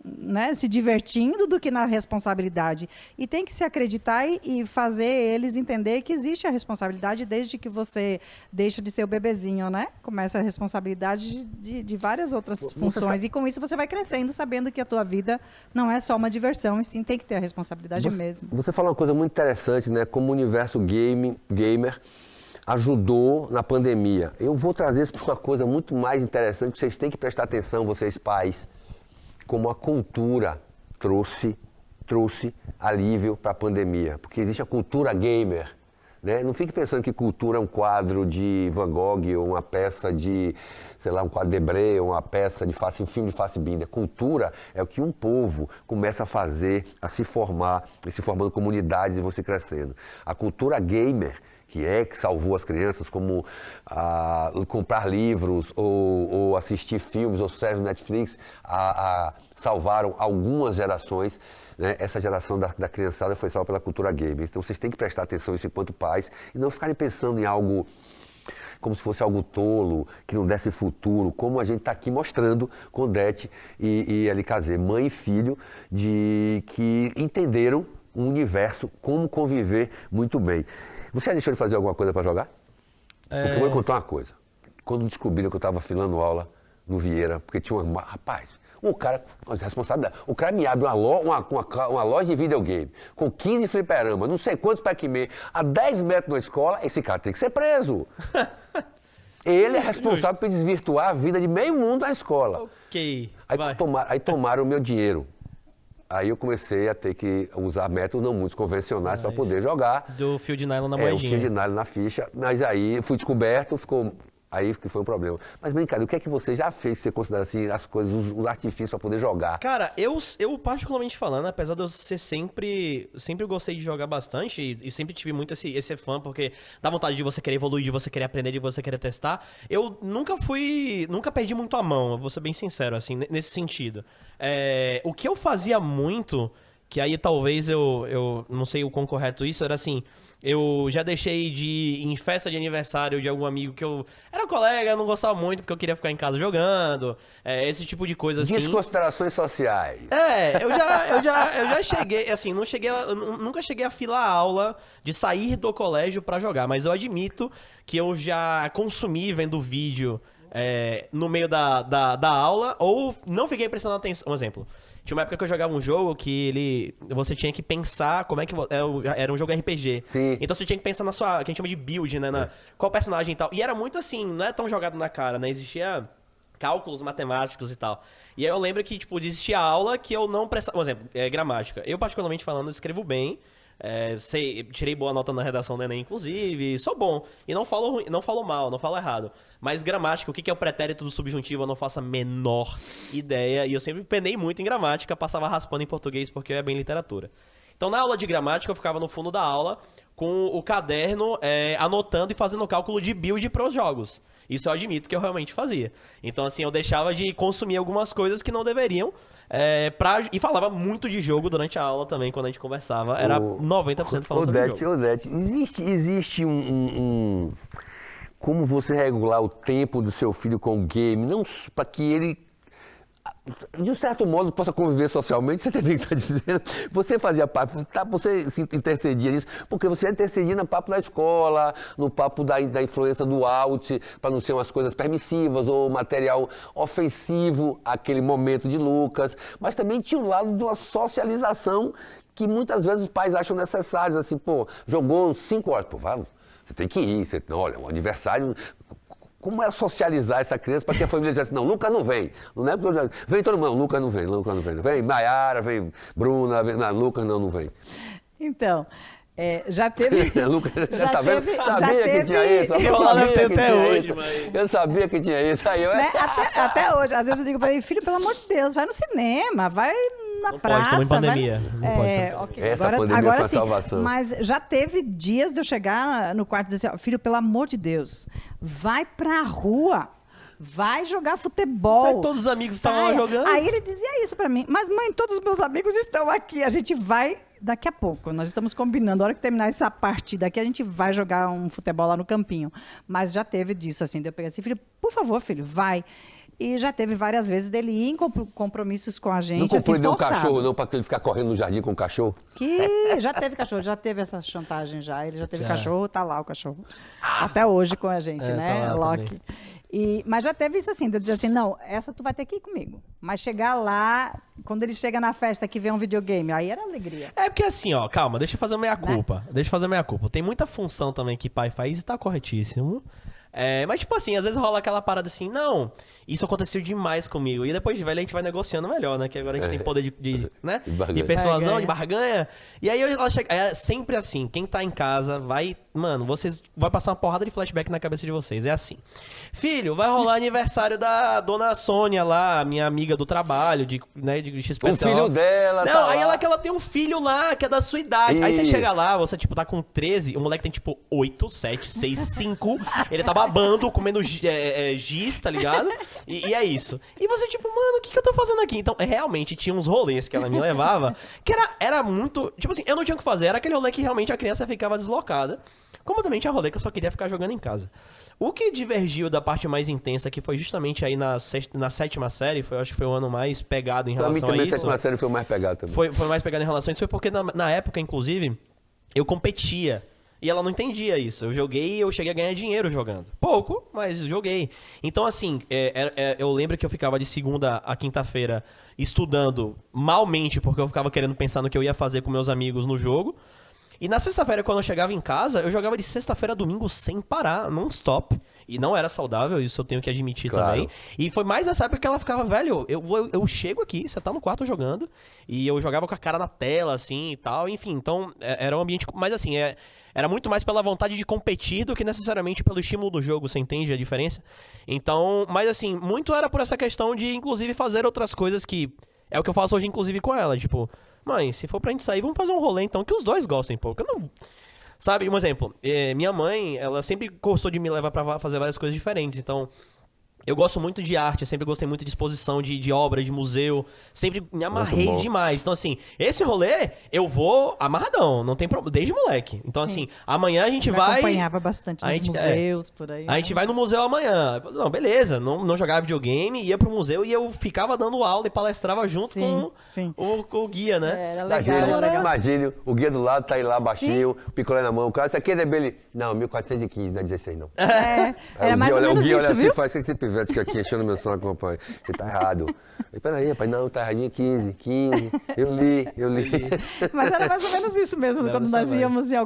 né, se divertindo do que na responsabilidade. E tem que se acreditar e fazer eles entender que existe a responsabilidade desde que você deixa de ser o bebezinho, né? Começa a responsabilidade de várias outras funções. E com isso você vai crescendo, sabendo que a tua vida não é só uma diversão, e sim tem que ter a responsabilidade mesmo. Você falou uma coisa muito interessante, né? Como o universo gamer ajudou na pandemia. Eu vou trazer isso para uma coisa muito mais interessante, que vocês têm que prestar atenção, vocês pais, como a cultura trouxe alívio para a pandemia. Porque existe a cultura gamer, né? Não fique pensando que cultura é um quadro de Van Gogh ou uma peça de, sei lá, um quadro de Debré, ou uma peça de um filme de Fassbinder. Cultura é o que um povo começa a fazer, a se formar, e se formando comunidades e você crescendo. A cultura gamer, que salvou as crianças, como comprar livros ou assistir filmes ou séries no Netflix, salvaram algumas gerações, né? Essa geração da criançada foi salva pela cultura gamer. Então vocês têm que prestar atenção nisso enquanto pais e não ficarem pensando em algo como se fosse algo tolo, que não desse futuro, como a gente está aqui mostrando com Odete e LKZ, mãe e filho, que entenderam o universo, como conviver muito bem. Você já deixou de fazer alguma coisa para jogar? Porque eu vou contar uma coisa. Quando descobriram que eu estava filando aula no Vieira, porque tinha uma... Rapaz, responsabilidade. O cara me abre uma loja de videogame com 15 fliperama, não sei quantos Pac-Man, a 10 metros da escola, esse cara tem que ser preso. Ele é responsável por desvirtuar a vida de meio mundo na escola. Ok, Aí tomaram o meu dinheiro. Aí eu comecei a ter que usar métodos não muito convencionais para poder jogar. Do fio de nylon na O moedinha. fio de nylon na ficha. Mas aí fui descoberto, aí que foi um problema. Mas, brincadeira, o que é que você já fez, que você considera assim, as coisas, os artifícios para poder jogar? Cara, eu particularmente falando, apesar de eu ser sempre gostei de jogar bastante e sempre tive muito esse fã, porque dá vontade de você querer evoluir, de você querer aprender, de você querer testar, eu nunca perdi muito a mão, eu vou ser bem sincero, assim, nesse sentido. O que eu fazia muito, que aí talvez eu não sei o quão correto isso, era assim, eu já deixei de ir em festa de aniversário de algum amigo que eu era colega, eu não gostava muito porque eu queria ficar em casa jogando, esse tipo de coisa assim. Desconsiderações sociais. Eu já cheguei, assim, nunca cheguei a filar aula de sair do colégio pra jogar, mas eu admito que eu já consumi vendo vídeo no meio da aula, ou não fiquei prestando atenção. Um exemplo, tinha uma época que eu jogava um jogo que você tinha que pensar como é que... Era um jogo RPG. Sim. Então você tinha que pensar na sua... que a gente chama de build, né? Qual personagem e tal. E era muito assim, não é tão jogado na cara, né? Existia cálculos matemáticos e tal. E aí eu lembro que, tipo, existia aula que eu não prestava... Por exemplo, gramática. Eu, particularmente falando, escrevo bem. Tirei boa nota na redação do Enem, inclusive, sou bom. E não falo mal, não falo errado. Mas gramática, o que é o pretérito do subjuntivo, eu não faço a menor ideia. E eu sempre penei muito em gramática, passava raspando em português porque eu ia bem em literatura. Então na aula de gramática eu ficava no fundo da aula com o caderno anotando e fazendo cálculo de build para os jogos. Isso eu admito que eu realmente fazia. Então assim, eu deixava de consumir algumas coisas que não deveriam. E falava muito de jogo durante a aula também, quando a gente conversava. Era 90% falando sobre jogo. Odete, existe como você regular o tempo do seu filho com o game, não para que ele, de um certo modo, possa conviver socialmente, você entendeu o que está dizendo? Você fazia parte, você se intercedia nisso, porque você intercedia no papo da escola, no papo da influência do out, para não ser umas coisas permissivas ou material ofensivo àquele momento de Lucas, mas também tinha um lado de uma socialização que muitas vezes os pais acham necessários, assim, jogou 5 horas, você tem que ir, olha, um aniversário... Como é socializar essa criança para que a família diga assim, não, Lucas não vem. Não é porque vem todo mundo, Lucas não vem. Vem Nayara, vem Bruna, Lucas não vem. Então, já teve... Lucas, já tá teve, vendo? Sabia que tinha isso. Eu sabia que tinha isso. Aí né? Até hoje, às vezes eu digo para ele, filho, pelo amor de Deus, vai no cinema, vai na não praça. Pode, estamos em pandemia. Não pode. Okay. Essa pandemia foi a sim, salvação. Mas já teve dias de eu chegar no quarto e dizer assim, filho, pelo amor de Deus, vai pra rua. Vai jogar futebol. Todos os amigos estavam lá jogando. Aí ele dizia isso pra mim. Mas, mãe, todos os meus amigos estão aqui. A gente vai daqui a pouco, nós estamos combinando, a hora que terminar essa partida aqui, a gente vai jogar um futebol lá no campinho. Mas já teve disso, assim, de eu pegar assim, filho, por favor, filho, vai. E já teve várias vezes dele ir em compromissos com a gente, Não comprou assim, nem um forçado. cachorro, não, pra ele ficar correndo no jardim com o cachorro? Que já teve cachorro, já teve essa chantagem já. Ele já teve cachorro, tá lá o cachorro. Até hoje com a gente, né, tá lá Loki? Mas já teve isso assim, de dizer assim, não, essa tu vai ter que ir comigo. Mas chegar lá, quando ele chega na festa que vê um videogame, aí era alegria. É porque assim, ó, calma, deixa eu fazer meia-culpa. Deixa eu fazer meia-culpa. Tem muita função também que pai faz e tá corretíssimo. Mas, tipo assim, às vezes rola aquela parada assim, não, isso aconteceu demais comigo. E depois de velho a gente vai negociando melhor, né? Que agora a gente tem poder né? De barganha. De persuasão, Barganha. de barganha. E aí ela chega. É sempre assim, quem tá em casa vai. Mano, vocês. Vai passar uma porrada de flashback na cabeça de vocês. É assim. Filho, vai rolar aniversário da dona Sônia lá, minha amiga do trabalho, de XPTO. O filho dela, Não, tá aí lá. ela tem um filho lá, que é da sua idade. Aí você Isso. chega lá, você, tipo, tá com 13, o moleque tem, tipo, 8, 7, 6, 5. Ele tá babando, comendo giz, tá ligado? E é isso. E você, tipo, mano, o que eu tô fazendo aqui? Então, realmente, tinha uns rolês que ela me levava, que era muito... Tipo assim, eu não tinha o que fazer. Era aquele rolê que realmente a criança ficava deslocada. Como também tinha rolê que eu só queria ficar jogando em casa. O que divergiu da parte mais intensa, que foi justamente aí na 7ª série, eu acho que foi o ano mais pegado em Pra mim relação a também, a isso. sétima série foi o mais pegado também. Foi mais pegado em relação a isso, foi porque na época, inclusive, eu competia. E ela não entendia isso. Eu joguei e eu cheguei a ganhar dinheiro jogando. Pouco, mas joguei. Então, assim, eu lembro que eu ficava de segunda a quinta-feira estudando malmente, porque eu ficava querendo pensar no que eu ia fazer com meus amigos no jogo. E na sexta-feira, quando eu chegava em casa, eu jogava de sexta-feira a domingo sem parar, non-stop. E não era saudável, isso eu tenho que admitir Claro. também. E foi mais nessa época que ela ficava, velho, eu chego aqui, você tá no quarto jogando, e eu jogava com a cara na tela, assim, e tal. Enfim, então, era um ambiente... Mas assim, era muito mais pela vontade de competir do que necessariamente pelo estímulo do jogo, você entende a diferença? Então, mas assim, muito era por essa questão de, inclusive, fazer outras coisas que... É o que eu faço hoje, inclusive, com ela, tipo... Mãe, se for pra gente sair, vamos fazer um rolê, então, que os dois gostem, pô. Eu não... Sabe, um exemplo. Minha mãe, ela sempre gostou de me levar pra fazer várias coisas diferentes, então... Eu gosto muito de arte, sempre gostei muito de exposição, de obra, de museu. Sempre me amarrei bom. demais. Então, assim, esse rolê, eu vou amarradão, não tem problema, desde moleque. Então, Sim. assim, amanhã a gente Eu vai... acompanhava bastante a nos gente- museus, por aí. A gente vai no museu amanhã. Não, beleza. Não jogava videogame, ia pro museu e eu ficava dando aula e palestrava junto Sim, sim. com o guia, né? Era Imagine, legal, era legal. imagine, o guia do lado tá aí lá baixinho, o picolé na mão. O cara, isso aqui é dele. Não, 1415, não é 16 não. É, era o mais guia ou olha, menos o guia olha isso, assim, viu? faz esse pivete que aqui enchendo meu saco, papai. Você tá errado. Eu, peraí, rapaz, não, tá erradinho, 15. Eu li. Mas era mais ou menos isso mesmo, Era quando dessa nós vibe. íamos em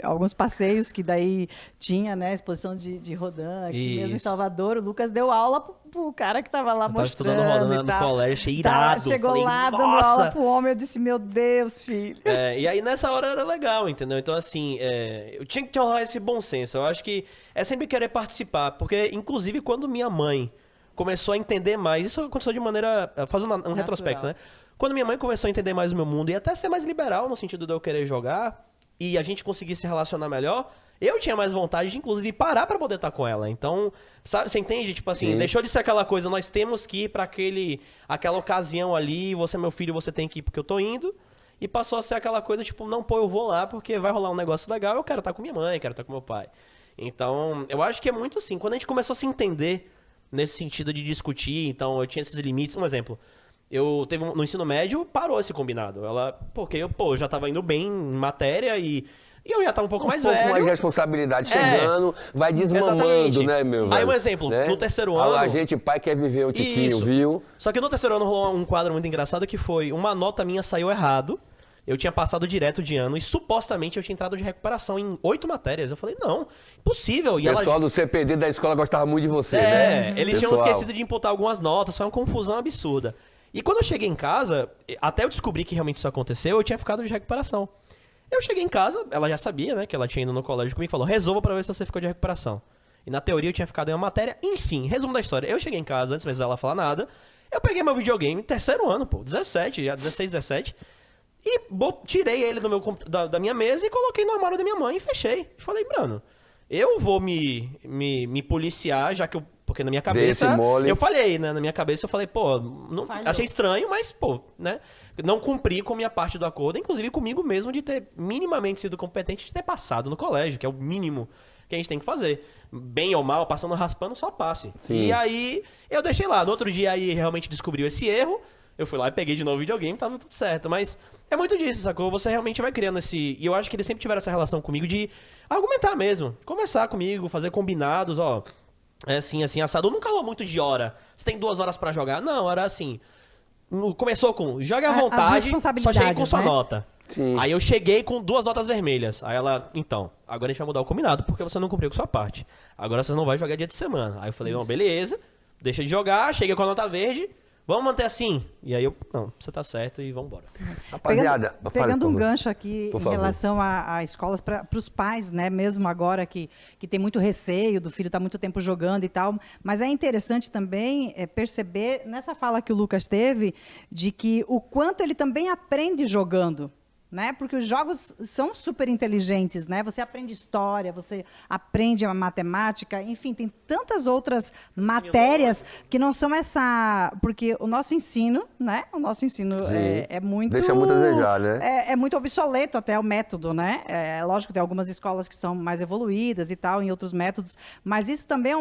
alguns passeios que daí tinha, né, exposição de Rodin, aqui mesmo em Isso. Salvador, o Lucas deu aula pro cara que tava lá Eu tava mostrando estudando Rodin e no tal. colégio, achei Tá, irado. chegou Falei, lá dando "Nossa!" aula pro homem, eu disse, meu Deus, filho. E aí nessa hora era legal, entendeu? Então assim, eu tinha que rolar esse bom senso. Eu acho que é sempre querer participar, porque inclusive quando minha mãe começou a entender mais, isso aconteceu de maneira, fazendo um retrospecto, né? Quando minha mãe começou a entender mais o meu mundo e até ser mais liberal no sentido de eu querer jogar e a gente conseguir se relacionar melhor, eu tinha mais vontade de inclusive parar pra poder estar com ela. Então, sabe, você entende? Tipo assim, Sim. deixou de ser aquela coisa, nós temos que ir pra aquela ocasião ali, você é meu filho, você tem que ir porque eu tô indo. E passou a ser aquela coisa, tipo, não, pô, eu vou lá porque vai rolar um negócio legal, eu quero estar com minha mãe, quero estar com meu pai. Então, eu acho que é muito assim, quando a gente começou a se entender nesse sentido de discutir, então eu tinha esses limites. Um exemplo, no ensino médio, parou esse combinado. Porque eu já tava indo bem em matéria e eu já tava um pouco mais pouco velho. mais de responsabilidade chegando, vai desmamando, Exatamente. né, meu velho? Aí um exemplo, no terceiro ano- A gente, pai, quer viver um tiquinho, Isso. viu? Só que no terceiro ano rolou um quadro muito engraçado que foi, uma nota minha saiu errado, eu tinha passado direto de ano e supostamente eu tinha entrado de recuperação em 8 matérias. Eu falei, não, impossível. O pessoal do CPD da escola gostava muito de você, né? Eles tinham Pessoal. esquecido de imputar algumas notas, foi uma confusão absurda. E quando eu cheguei em casa, até eu descobrir que realmente isso aconteceu, eu tinha ficado de recuperação. Eu cheguei em casa, ela já sabia, né, que ela tinha ido no colégio comigo e falou, resolva pra ver se você ficou de recuperação. E na teoria eu tinha ficado em uma matéria, enfim, resumo da história. Eu cheguei em casa, antes mesmo dela falar nada, eu peguei meu videogame, terceiro ano, 17, já 16, 17, e tirei ele da minha mesa e coloquei no armário da minha mãe e fechei. E falei, mano, eu vou me policiar, já que eu Porque na minha Desse cabeça, mole. eu falhei, né? Na minha cabeça eu falei, pô, Falhou. achei estranho, mas, pô, né? Não cumpri com a minha parte do acordo, inclusive comigo mesmo, de ter minimamente sido competente, de ter passado no colégio, que é o mínimo que a gente tem que fazer. Bem ou mal, passando raspando, só passe. Sim. E aí, eu deixei lá. No outro dia, aí, realmente descobriu esse erro. Eu fui lá e peguei de novo o videogame, tava tudo certo. Mas é muito disso, sacou? Você realmente vai criando esse... E eu acho que eles sempre tiveram essa relação comigo de argumentar mesmo. Conversar comigo, fazer combinados, ó. É assim, assim, assado. Eu nunca falou muito de hora. Você tem 2 horas pra jogar? Não, era assim... Começou com, jogue à As vontade, só responsabilidades, cheguei com sua né? nota. Sim. Aí eu cheguei com 2 notas vermelhas. Aí ela, então, agora a gente vai mudar o combinado, porque você não cumpriu com sua parte. Agora você não vai jogar dia de semana. Aí eu falei, não, beleza, deixa de jogar, cheguei com a nota verde, vamos manter assim. E aí eu, não, você tá certo e vambora. Rapaziada, Pegando um por favor. gancho aqui Por em favor. relação a escolas para os pais, né? Mesmo agora que tem muito receio do filho estar muito tempo jogando e tal. Mas é interessante também perceber nessa fala que o Lucas teve de que o quanto ele também aprende jogando. Né? Porque os jogos são super inteligentes, né? Você aprende história, você aprende a matemática, enfim, tem tantas outras matérias que não são essa... Porque o nosso ensino, né? O nosso ensino Sim. é muito... Deixa muito a desejar, né? É muito obsoleto até o método, né? É lógico, tem algumas escolas que são mais evoluídas e tal, em outros métodos, mas isso também é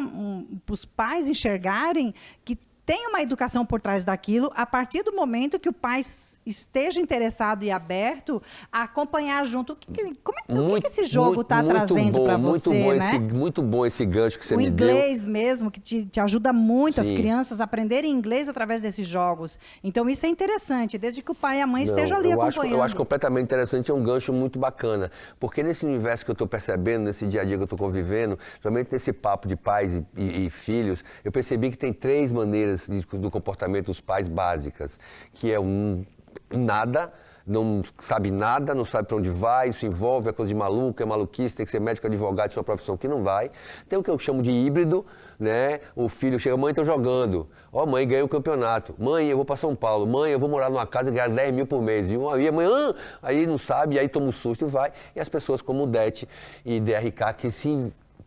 para os pais enxergarem que tem uma educação por trás daquilo, a partir do momento que o pai esteja interessado e aberto a acompanhar junto. O que esse jogo está trazendo para você, né? Muito bom esse gancho que você O me deu. inglês mesmo, que te ajuda muito as Sim. crianças a aprenderem inglês através desses jogos. Então, isso é interessante, desde que o pai e a mãe estejam ali acompanhando. Eu acho completamente interessante, é um gancho muito bacana. Porque nesse universo que eu estou percebendo, nesse dia a dia que eu estou convivendo, somente nesse papo de pais e filhos, eu percebi que tem 3 maneiras do comportamento dos pais básicas, que é nada, não sabe nada, não sabe para onde vai, isso envolve, é coisa de maluco, é maluquice, tem que ser médico, advogado, isso é uma profissão que não vai. Tem o que eu chamo de híbrido, né? O filho chega, mãe, estou jogando. Ó, mãe, ganhei o campeonato. Mãe, eu vou para São Paulo. Mãe, eu vou morar numa casa e ganhar 10 mil por mês. E a mãe, aí não sabe, aí toma um susto e vai. E as pessoas como o Det e DRK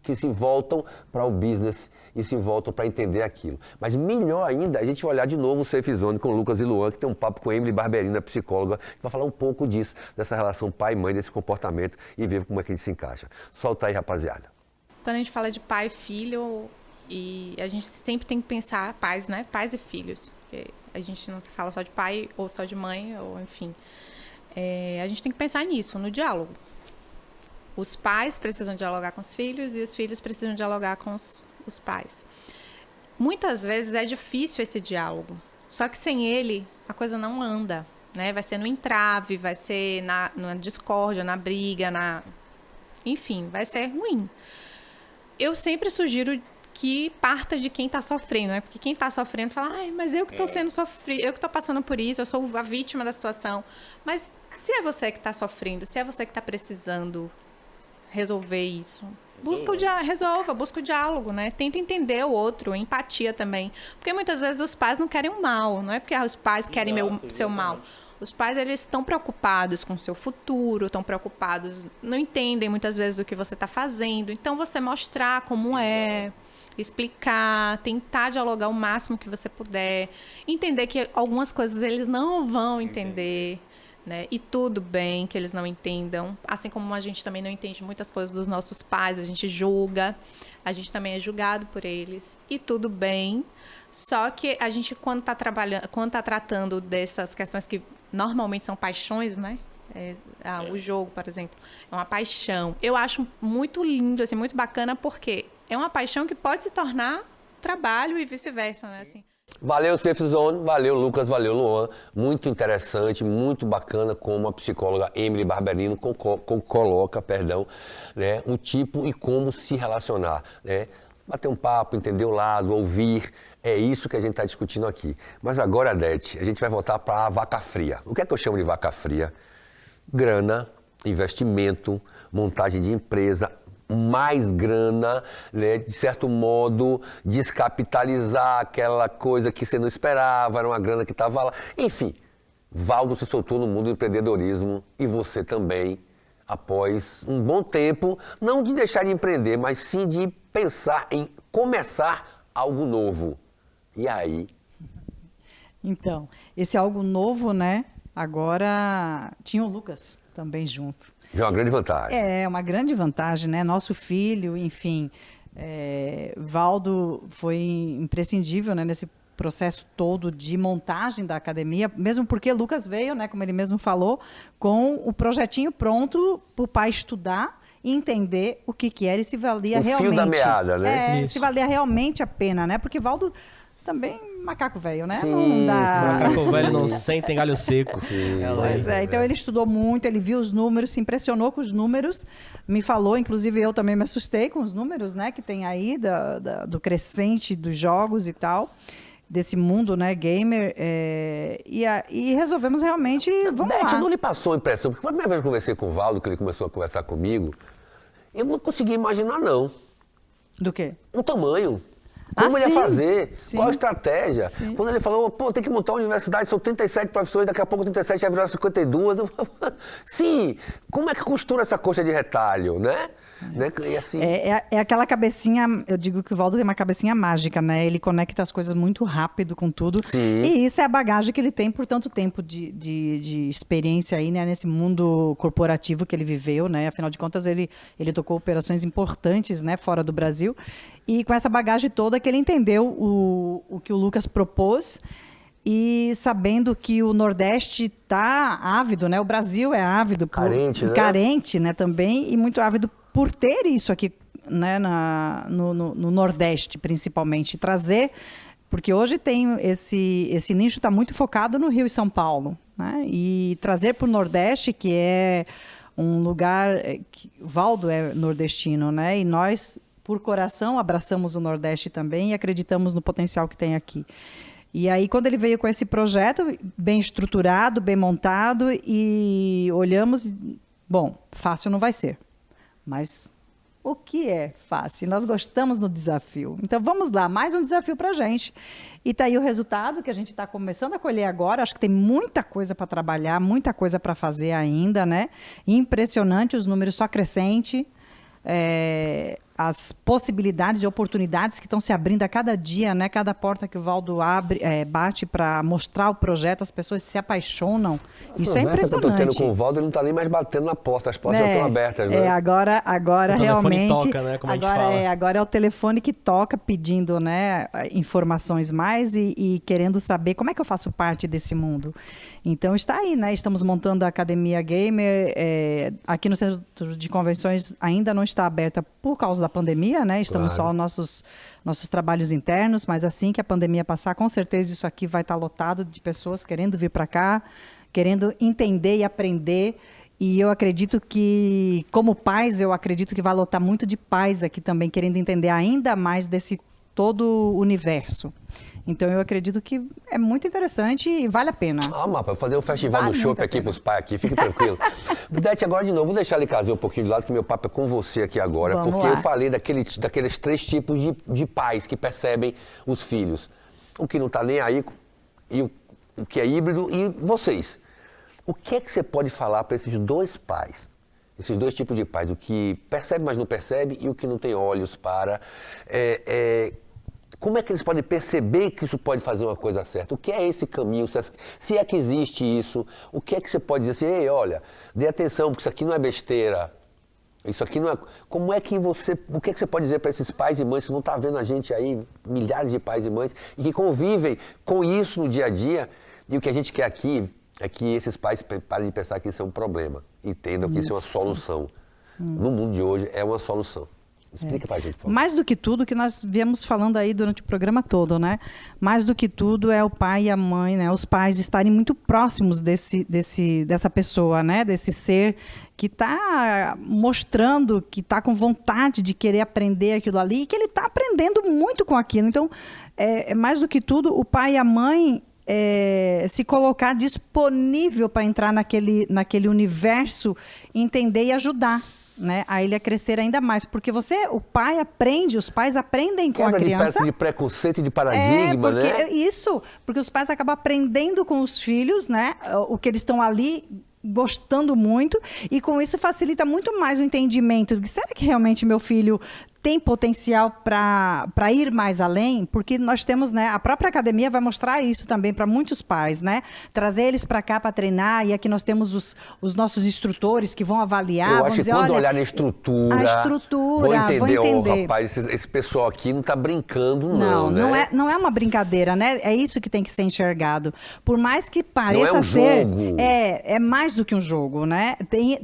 que se voltam para o business e se voltam para entender aquilo. Mas melhor ainda, a gente vai olhar de novo o Safe Zone com o Lucas e Luan, que tem um papo com a Emily Barberina, psicóloga, que vai falar um pouco disso, dessa relação pai e mãe, desse comportamento e ver como é que a gente se encaixa. Solta aí, rapaziada. Quando a gente fala de pai e filho, e a gente sempre tem que pensar pais, né? Pais e filhos. Porque a gente não fala só de pai ou só de mãe, ou enfim. A gente tem que pensar nisso, no diálogo. Os pais precisam dialogar com os filhos e os filhos precisam dialogar com os pais. Muitas vezes é difícil esse diálogo, só que sem ele a coisa não anda, né? Vai ser no entrave, vai ser na discórdia, na briga, enfim, vai ser ruim. Eu sempre sugiro que parta de quem está sofrendo, né? Porque quem está sofrendo fala, mas eu que estou sendo sofrido, eu que estou passando por isso, eu sou a vítima da situação. Mas se é você que está sofrendo, se é você que está precisando resolver isso, busca o diálogo, né? Tenta entender o outro, empatia também. Porque muitas vezes os pais não querem o mal, não é porque os pais querem seu mal. Os pais, eles estão preocupados com o seu futuro, estão preocupados, não entendem muitas vezes o que você está fazendo. Então, você mostrar como explicar, tentar dialogar o máximo que você puder, entender que algumas coisas eles não vão entender, né? E tudo bem que eles não entendam, assim como a gente também não entende muitas coisas dos nossos pais, a gente julga, a gente também é julgado por eles, e tudo bem. Só que a gente, quando está tratando dessas questões que normalmente são paixões, né? O jogo, por exemplo, é uma paixão. Eu acho muito lindo, assim, muito bacana, porque é uma paixão que pode se tornar trabalho e vice-versa, né? Assim. Valeu, Safe Zone, valeu, Lucas, valeu, Luan. Muito interessante, muito bacana como a psicóloga Emily Barberino coloca, né, o tipo e como se relacionar, né? Bater um papo, entender o lado, ouvir, é isso que a gente está discutindo aqui. Mas agora, Det, a gente vai voltar para a vaca fria. O que é que eu chamo de vaca fria? Grana, investimento, montagem de empresa, mais grana, né, de certo modo, descapitalizar aquela coisa que você não esperava, era uma grana que estava lá. Enfim, Valdo se soltou no mundo do empreendedorismo e você também, após um bom tempo, não de deixar de empreender, mas sim de pensar em começar algo novo. E aí? Então, esse algo novo, né? Agora tinha o Lucas também junto. Já é uma grande vantagem. É, uma grande vantagem, né? Nosso filho, enfim. Valdo foi imprescindível, né, nesse processo todo de montagem da academia, mesmo porque Lucas veio, né, como ele mesmo falou, com o projetinho pronto para o pai estudar e entender o que era e se valia O realmente. fio da meada, né? Se valia realmente a pena, né? Porque Valdo também macaco velho, né? Sim, Não dá. Macaco velho não sente em galho seco. Pois é, então ele estudou muito, ele viu os números, se impressionou com os números, me falou, inclusive eu também me assustei com os números, né, que tem aí do crescente dos jogos e tal, desse mundo, né, gamer, e resolvemos realmente, vamos Dete, lá. não lhe passou a impressão, porque a primeira vez que eu conversei com o Valdo, que ele começou a conversar comigo, eu não consegui imaginar, não, Do quê? o tamanho. Como ele ia sim, fazer? sim. Qual a estratégia? Sim. Quando ele falou, pô, tem que montar uma universidade, são 37 professores, daqui a pouco 37 vai virar 52. Sim, como é que costura essa coxa de retalho, né? E assim... É aquela cabecinha, eu digo que o Valdo tem uma cabecinha mágica, né? Ele conecta as coisas muito rápido com tudo. Sim. E isso é a bagagem que ele tem por tanto tempo de experiência aí, né? Nesse mundo corporativo que ele viveu, né? Afinal de contas, ele tocou operações importantes, né? Fora do Brasil. E com essa bagagem toda que ele entendeu o que o Lucas propôs. E sabendo que o Nordeste está ávido, né? O Brasil é ávido. Carente, né? Também, e muito ávido por ter isso aqui, né, no Nordeste, principalmente. Trazer, porque hoje tem esse nicho está muito focado no Rio e São Paulo, né? E trazer para o Nordeste, que é um lugar... Valdo é nordestino, né? E nós, por coração, abraçamos o Nordeste também e acreditamos no potencial que tem aqui. E aí, quando ele veio com esse projeto, bem estruturado, bem montado, e olhamos, bom, fácil não vai ser. Mas o que é fácil? Nós gostamos do desafio. Então, vamos lá, mais um desafio para a gente. E está aí o resultado que a gente está começando a colher agora. Acho que tem muita coisa para trabalhar, muita coisa para fazer ainda, né? Impressionante, os números só crescentes. As possibilidades e oportunidades que estão se abrindo a cada dia, né? Cada porta que o Valdo bate para mostrar o projeto, as pessoas se apaixonam. Isso é impressionante. Que eu tô tendo com o Valdo, ele não está nem mais batendo na porta, as portas já estão abertas, né? Agora o realmente. Toca, né? Como agora, a gente fala. Agora é o telefone que toca pedindo, né, informações mais e querendo saber como é que eu faço parte desse mundo. Então está aí, né? Estamos montando a Academia Gamer. Aqui no Centro de Convenções ainda não está aberta por causa da pandemia, né? Estamos só nossos trabalhos internos, mas assim que a pandemia passar, com certeza isso aqui vai estar lotado de pessoas querendo vir para cá, querendo entender e aprender. E eu acredito que, como pais, eu acredito que vai lotar muito de pais aqui também, querendo entender ainda mais desse todo o universo. Então, eu acredito que é muito interessante e vale a pena. Para fazer um festival do chopp aqui para os pais aqui, fique tranquilo. Dete, agora de novo, vou deixar ele caser um pouquinho de lado, que meu papo é com você aqui agora, Vamos porque lá. eu falei daqueles 3 tipos de pais que percebem os filhos. O que não está nem aí, e o que é híbrido, e vocês. O que é que você pode falar para esses 2 pais? Esses 2 tipos de pais, o que percebe, mas não percebe, e o que não tem olhos para... Como é que eles podem perceber que isso pode fazer uma coisa certa? O que é esse caminho? Se é que existe isso, o que é que você pode dizer assim, ei, olha, dê atenção, porque isso aqui não é besteira. Isso aqui não é... O que é que você pode dizer para esses pais e mães que vão estar vendo a gente aí, milhares de pais e mães, e que convivem com isso no dia a dia, e o que a gente quer aqui é que esses pais parem de pensar que isso é um problema, entendam que isso é uma solução. No mundo de hoje é uma solução. Explica pra gente, por favor. Mais do que tudo, que nós viemos falando aí durante o programa todo, né? Mais do que tudo é o pai e a mãe, né? Os pais estarem muito próximos dessa pessoa, né? Desse ser que está mostrando que está com vontade de querer aprender aquilo ali e que ele está aprendendo muito com aquilo. Então, mais do que tudo, o pai e a mãe se colocar disponível para entrar naquele universo, entender e ajudar, né, a ele a crescer ainda mais, porque o pai aprende, os pais aprendem com a criança. De preconceito e de paradigma, né? Porque os pais acabam aprendendo com os filhos, né, o que eles estão ali gostando muito, e com isso facilita muito mais o entendimento de será que realmente meu filho tem potencial para ir mais além, porque nós temos, né, a própria academia vai mostrar isso também para muitos pais, né? Trazer eles para cá para treinar, e aqui nós temos os nossos instrutores que vão avaliar, Eu vão acho que dizer, quando olha, olhar na estrutura, a estrutura, vão entender. entender. Rapaz, esse pessoal aqui não está brincando, não, né? Não é uma brincadeira, né? É isso que tem que ser enxergado. Por mais que pareça um ser, jogo. é mais do que um jogo, né?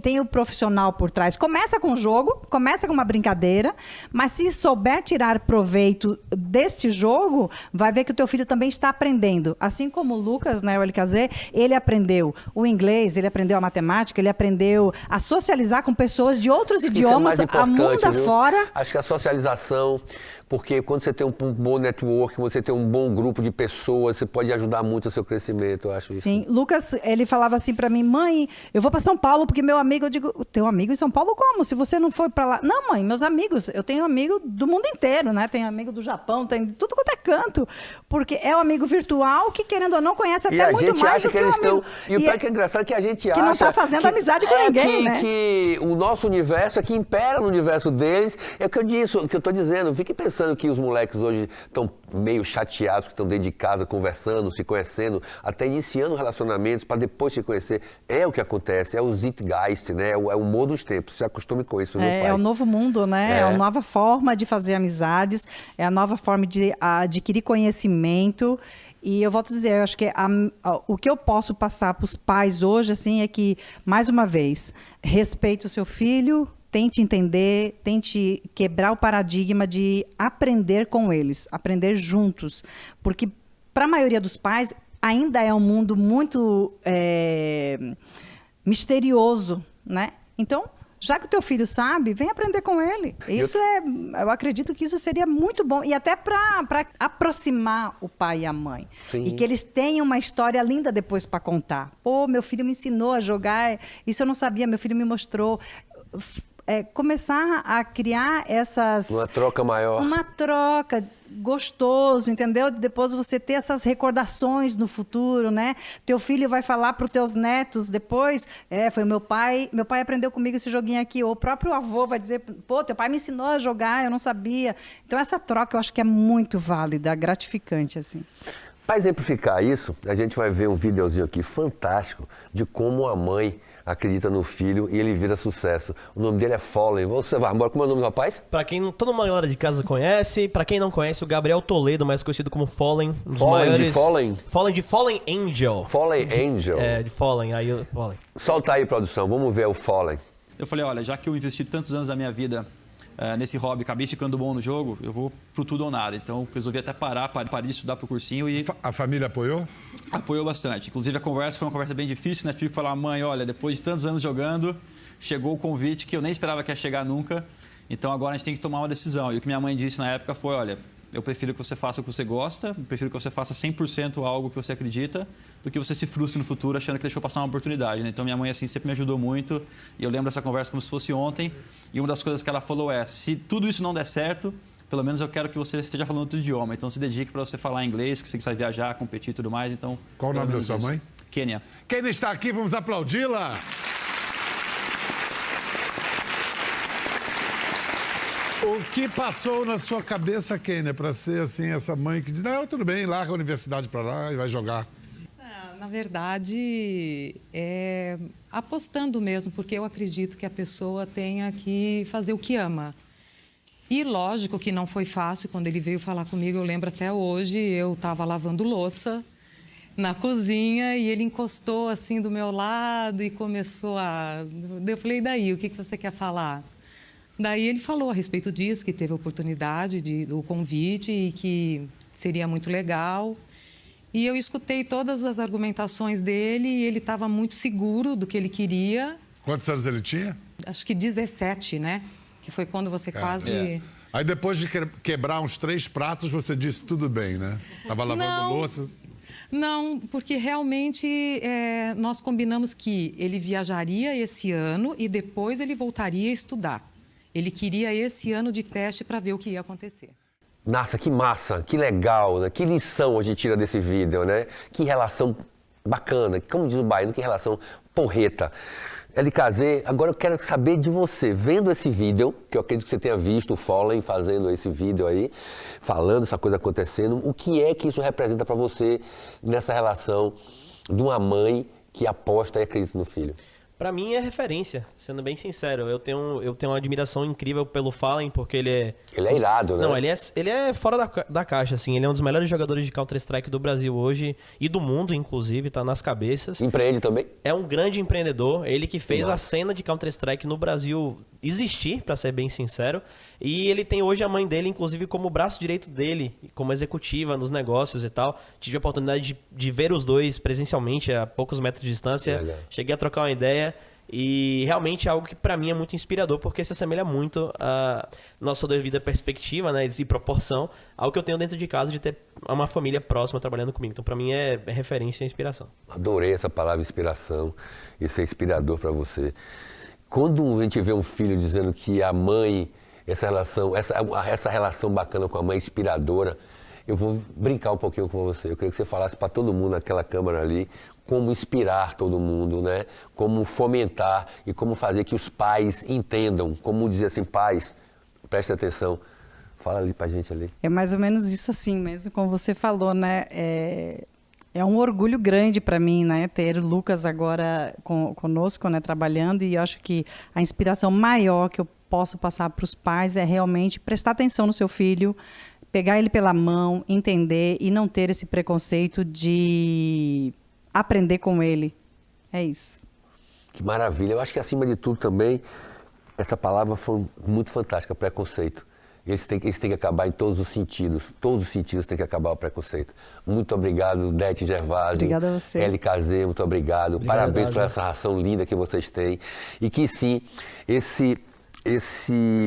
Tem o profissional por trás. Começa com o jogo, começa com uma brincadeira, mas se souber tirar proveito deste jogo, vai ver que o teu filho também está aprendendo. Assim como o Lucas, né, o LKZ, ele aprendeu o inglês, ele aprendeu a matemática, ele aprendeu a socializar com pessoas de outros idiomas, Isso é mais a mundo importante, viu? afora. Acho que a socialização, porque quando você tem um bom network, você tem um bom grupo de pessoas, você pode ajudar muito o seu crescimento, eu acho isso. Sim, Lucas, ele falava assim pra mim, mãe, eu vou pra São Paulo porque meu amigo, eu digo, teu amigo em São Paulo como? Se você não foi pra lá? Não, mãe, meus amigos, eu tenho amigo do mundo inteiro, né? Tenho amigo do Japão, tem de tudo quanto é canto, porque é um amigo virtual que, querendo ou não, conhece E até a muito gente mais acha do que que um eles amigo. estão... E o pior que é engraçado é que a gente acha... não tá fazendo amizade com ninguém, né? Que o nosso universo é que impera no universo deles. É o que eu disse, o que eu tô dizendo. Fique pensando que os moleques hoje estão meio chateados, que estão dentro de casa conversando, se conhecendo, até iniciando relacionamentos para depois se conhecer. É o que acontece, é o Zeitgeist, né? É o humor dos tempos. Se acostume com isso, viu, É o novo mundo, né? É a nova forma de fazer amizades, é a nova forma de adquirir conhecimento. E eu volto a dizer, eu acho que o que eu posso passar para os pais hoje, assim, é que, mais uma vez, respeite o seu filho, tente entender, tente quebrar o paradigma de aprender com eles, aprender juntos. Porque, para a maioria dos pais, ainda é um mundo muito misterioso, né? Então, já que o teu filho sabe, vem aprender com ele. Eu acredito que isso seria muito bom. E até para aproximar o pai e a mãe. Sim. E que eles tenham uma história linda depois para contar. Pô, meu filho me ensinou a jogar, isso eu não sabia, meu filho me mostrou. Começar a criar essas... Uma troca maior. Uma troca gostoso, entendeu? Depois você ter essas recordações no futuro, né? Teu filho vai falar para os teus netos depois, foi meu pai aprendeu comigo esse joguinho aqui, ou o próprio avô vai dizer, pô, teu pai me ensinou a jogar, eu não sabia. Então essa troca eu acho que é muito válida, gratificante, assim. Para exemplificar isso, a gente vai ver um videozinho aqui fantástico de como a mãe acredita no filho e ele vira sucesso. O nome dele é Fallen. Você vai embora, como é o nome do rapaz? Pra quem toda uma galera de casa conhece, pra quem não conhece, o Gabriel Toledo, mais conhecido como Fallen, um dos Fallen maiores... de Fallen? Fallen de Fallen Angel. Fallen Angel. De Fallen, aí Fallen. Solta aí, produção, vamos ver o Fallen. Eu falei, olha, já que eu investi tantos anos da minha vida nesse hobby, acabei ficando bom no jogo, eu vou pro tudo ou nada. Então, resolvi até parar de estudar pro cursinho e... A família apoiou? Apoiou bastante. Inclusive, a conversa foi uma conversa bem difícil, né? Tive que falar, mãe, olha, depois de tantos anos jogando, chegou o convite que eu nem esperava que ia chegar nunca. Então, agora a gente tem que tomar uma decisão. E o que minha mãe disse na época foi, olha, eu prefiro que você faça o que você gosta, eu prefiro que você faça 100% algo que você acredita, do que você se frustre no futuro achando que deixou passar uma oportunidade, né? Então, minha mãe, assim, sempre me ajudou muito. E eu lembro dessa conversa como se fosse ontem. E uma das coisas que ela falou é, se tudo isso não der certo, pelo menos eu quero que você esteja falando outro idioma. Então, se dedique para você falar inglês, que você vai viajar, competir e tudo mais. Então, qual o nome da sua mãe? Kênia. Kênia está aqui, vamos aplaudi-la. O que passou na sua cabeça, Kênia, para ser assim, essa mãe que diz, não, tudo bem, larga a universidade para lá e vai jogar? Na verdade, apostando mesmo, porque eu acredito que a pessoa tenha que fazer o que ama. E lógico que não foi fácil, quando ele veio falar comigo, eu lembro até hoje, eu estava lavando louça na cozinha e ele encostou assim do meu lado e começou a... Eu falei, daí, o que você quer falar? Daí ele falou a respeito disso, que teve a oportunidade do convite e que seria muito legal. E eu escutei todas as argumentações dele e ele estava muito seguro do que ele queria. Quantos anos ele tinha? Acho que 17, né? Que foi quando você quase... Aí depois de quebrar uns 3 pratos, você disse tudo bem, né? Tava lavando louça. Não, porque realmente nós combinamos que ele viajaria esse ano e depois ele voltaria a estudar. Ele queria esse ano de teste para ver o que ia acontecer. Nossa, que massa, que legal, né? Que lição a gente tira desse vídeo, né? Que relação bacana, como diz o baiano, que relação porreta. LKZ, agora eu quero saber de você, vendo esse vídeo, que eu acredito que você tenha visto o Fallen fazendo esse vídeo aí, falando essa coisa acontecendo, o que é que isso representa para você nessa relação de uma mãe que aposta e acredita no filho? Pra mim é referência, sendo bem sincero. Eu tenho uma admiração incrível pelo Fallen, porque ele é... Ele é irado, né? Não, ele é fora da caixa, assim. Ele é um dos melhores jogadores de Counter-Strike do Brasil hoje, e do mundo, inclusive, tá nas cabeças. Empreende também? É um grande empreendedor, ele que fez a cena de Counter-Strike no Brasil existir, pra ser bem sincero. E ele tem hoje a mãe dele, inclusive, como braço direito dele, como executiva nos negócios e tal. Tive a oportunidade de ver os dois presencialmente, a poucos metros de distância. Legal. Cheguei a trocar uma ideia. E realmente é algo que pra mim é muito inspirador, porque se assemelha muito à nossa devida perspectiva, né, e proporção ao que eu tenho dentro de casa de ter uma família próxima trabalhando comigo. Então pra mim é referência e inspiração. Adorei essa palavra inspiração, isso é inspirador para você. Quando a gente vê um filho dizendo que a mãe, essa relação bacana com a mãe é inspiradora, eu vou brincar um pouquinho com você. Eu queria que você falasse para todo mundo naquela câmera ali como inspirar todo mundo, né? Como fomentar e como fazer que os pais entendam, como dizer assim, pais, preste atenção. Fala ali pra gente ali. É mais ou menos isso assim mesmo, como você falou, né? É um orgulho grande para mim, né? Ter o Lucas agora conosco, né? Trabalhando, e eu acho que a inspiração maior que eu posso passar para os pais é realmente prestar atenção no seu filho, pegar ele pela mão, entender e não ter esse preconceito de aprender com ele. É isso. Que maravilha. Eu acho que, acima de tudo, também, essa palavra foi muito fantástica, preconceito. Eles têm que acabar em todos os sentidos. Todos os sentidos têm que acabar o preconceito. Muito obrigado, Dete Gervásio. Obrigada a você. LKZ, muito obrigado. Parabéns por essa ração linda que vocês têm. E que sim, esse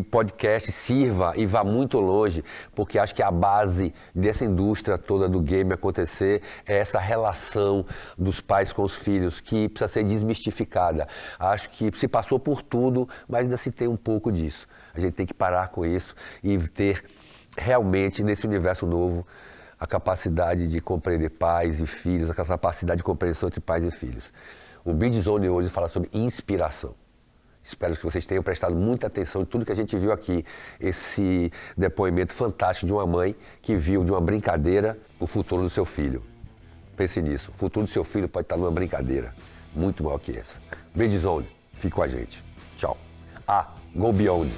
podcast sirva e vá muito longe, porque acho que a base dessa indústria toda do game acontecer é essa relação dos pais com os filhos, que precisa ser desmistificada. Acho que se passou por tudo, mas ainda se tem um pouco disso. A gente tem que parar com isso e ter realmente, nesse universo novo, a capacidade de compreender pais e filhos, a capacidade de compreensão entre pais e filhos. O Bidzone hoje fala sobre inspiração. Espero que vocês tenham prestado muita atenção em tudo que a gente viu aqui. Esse depoimento fantástico de uma mãe que viu de uma brincadeira o futuro do seu filho. Pense nisso. O futuro do seu filho pode estar numa brincadeira muito maior que essa. Bidzone, fique com a gente. Tchau. Go Beyond.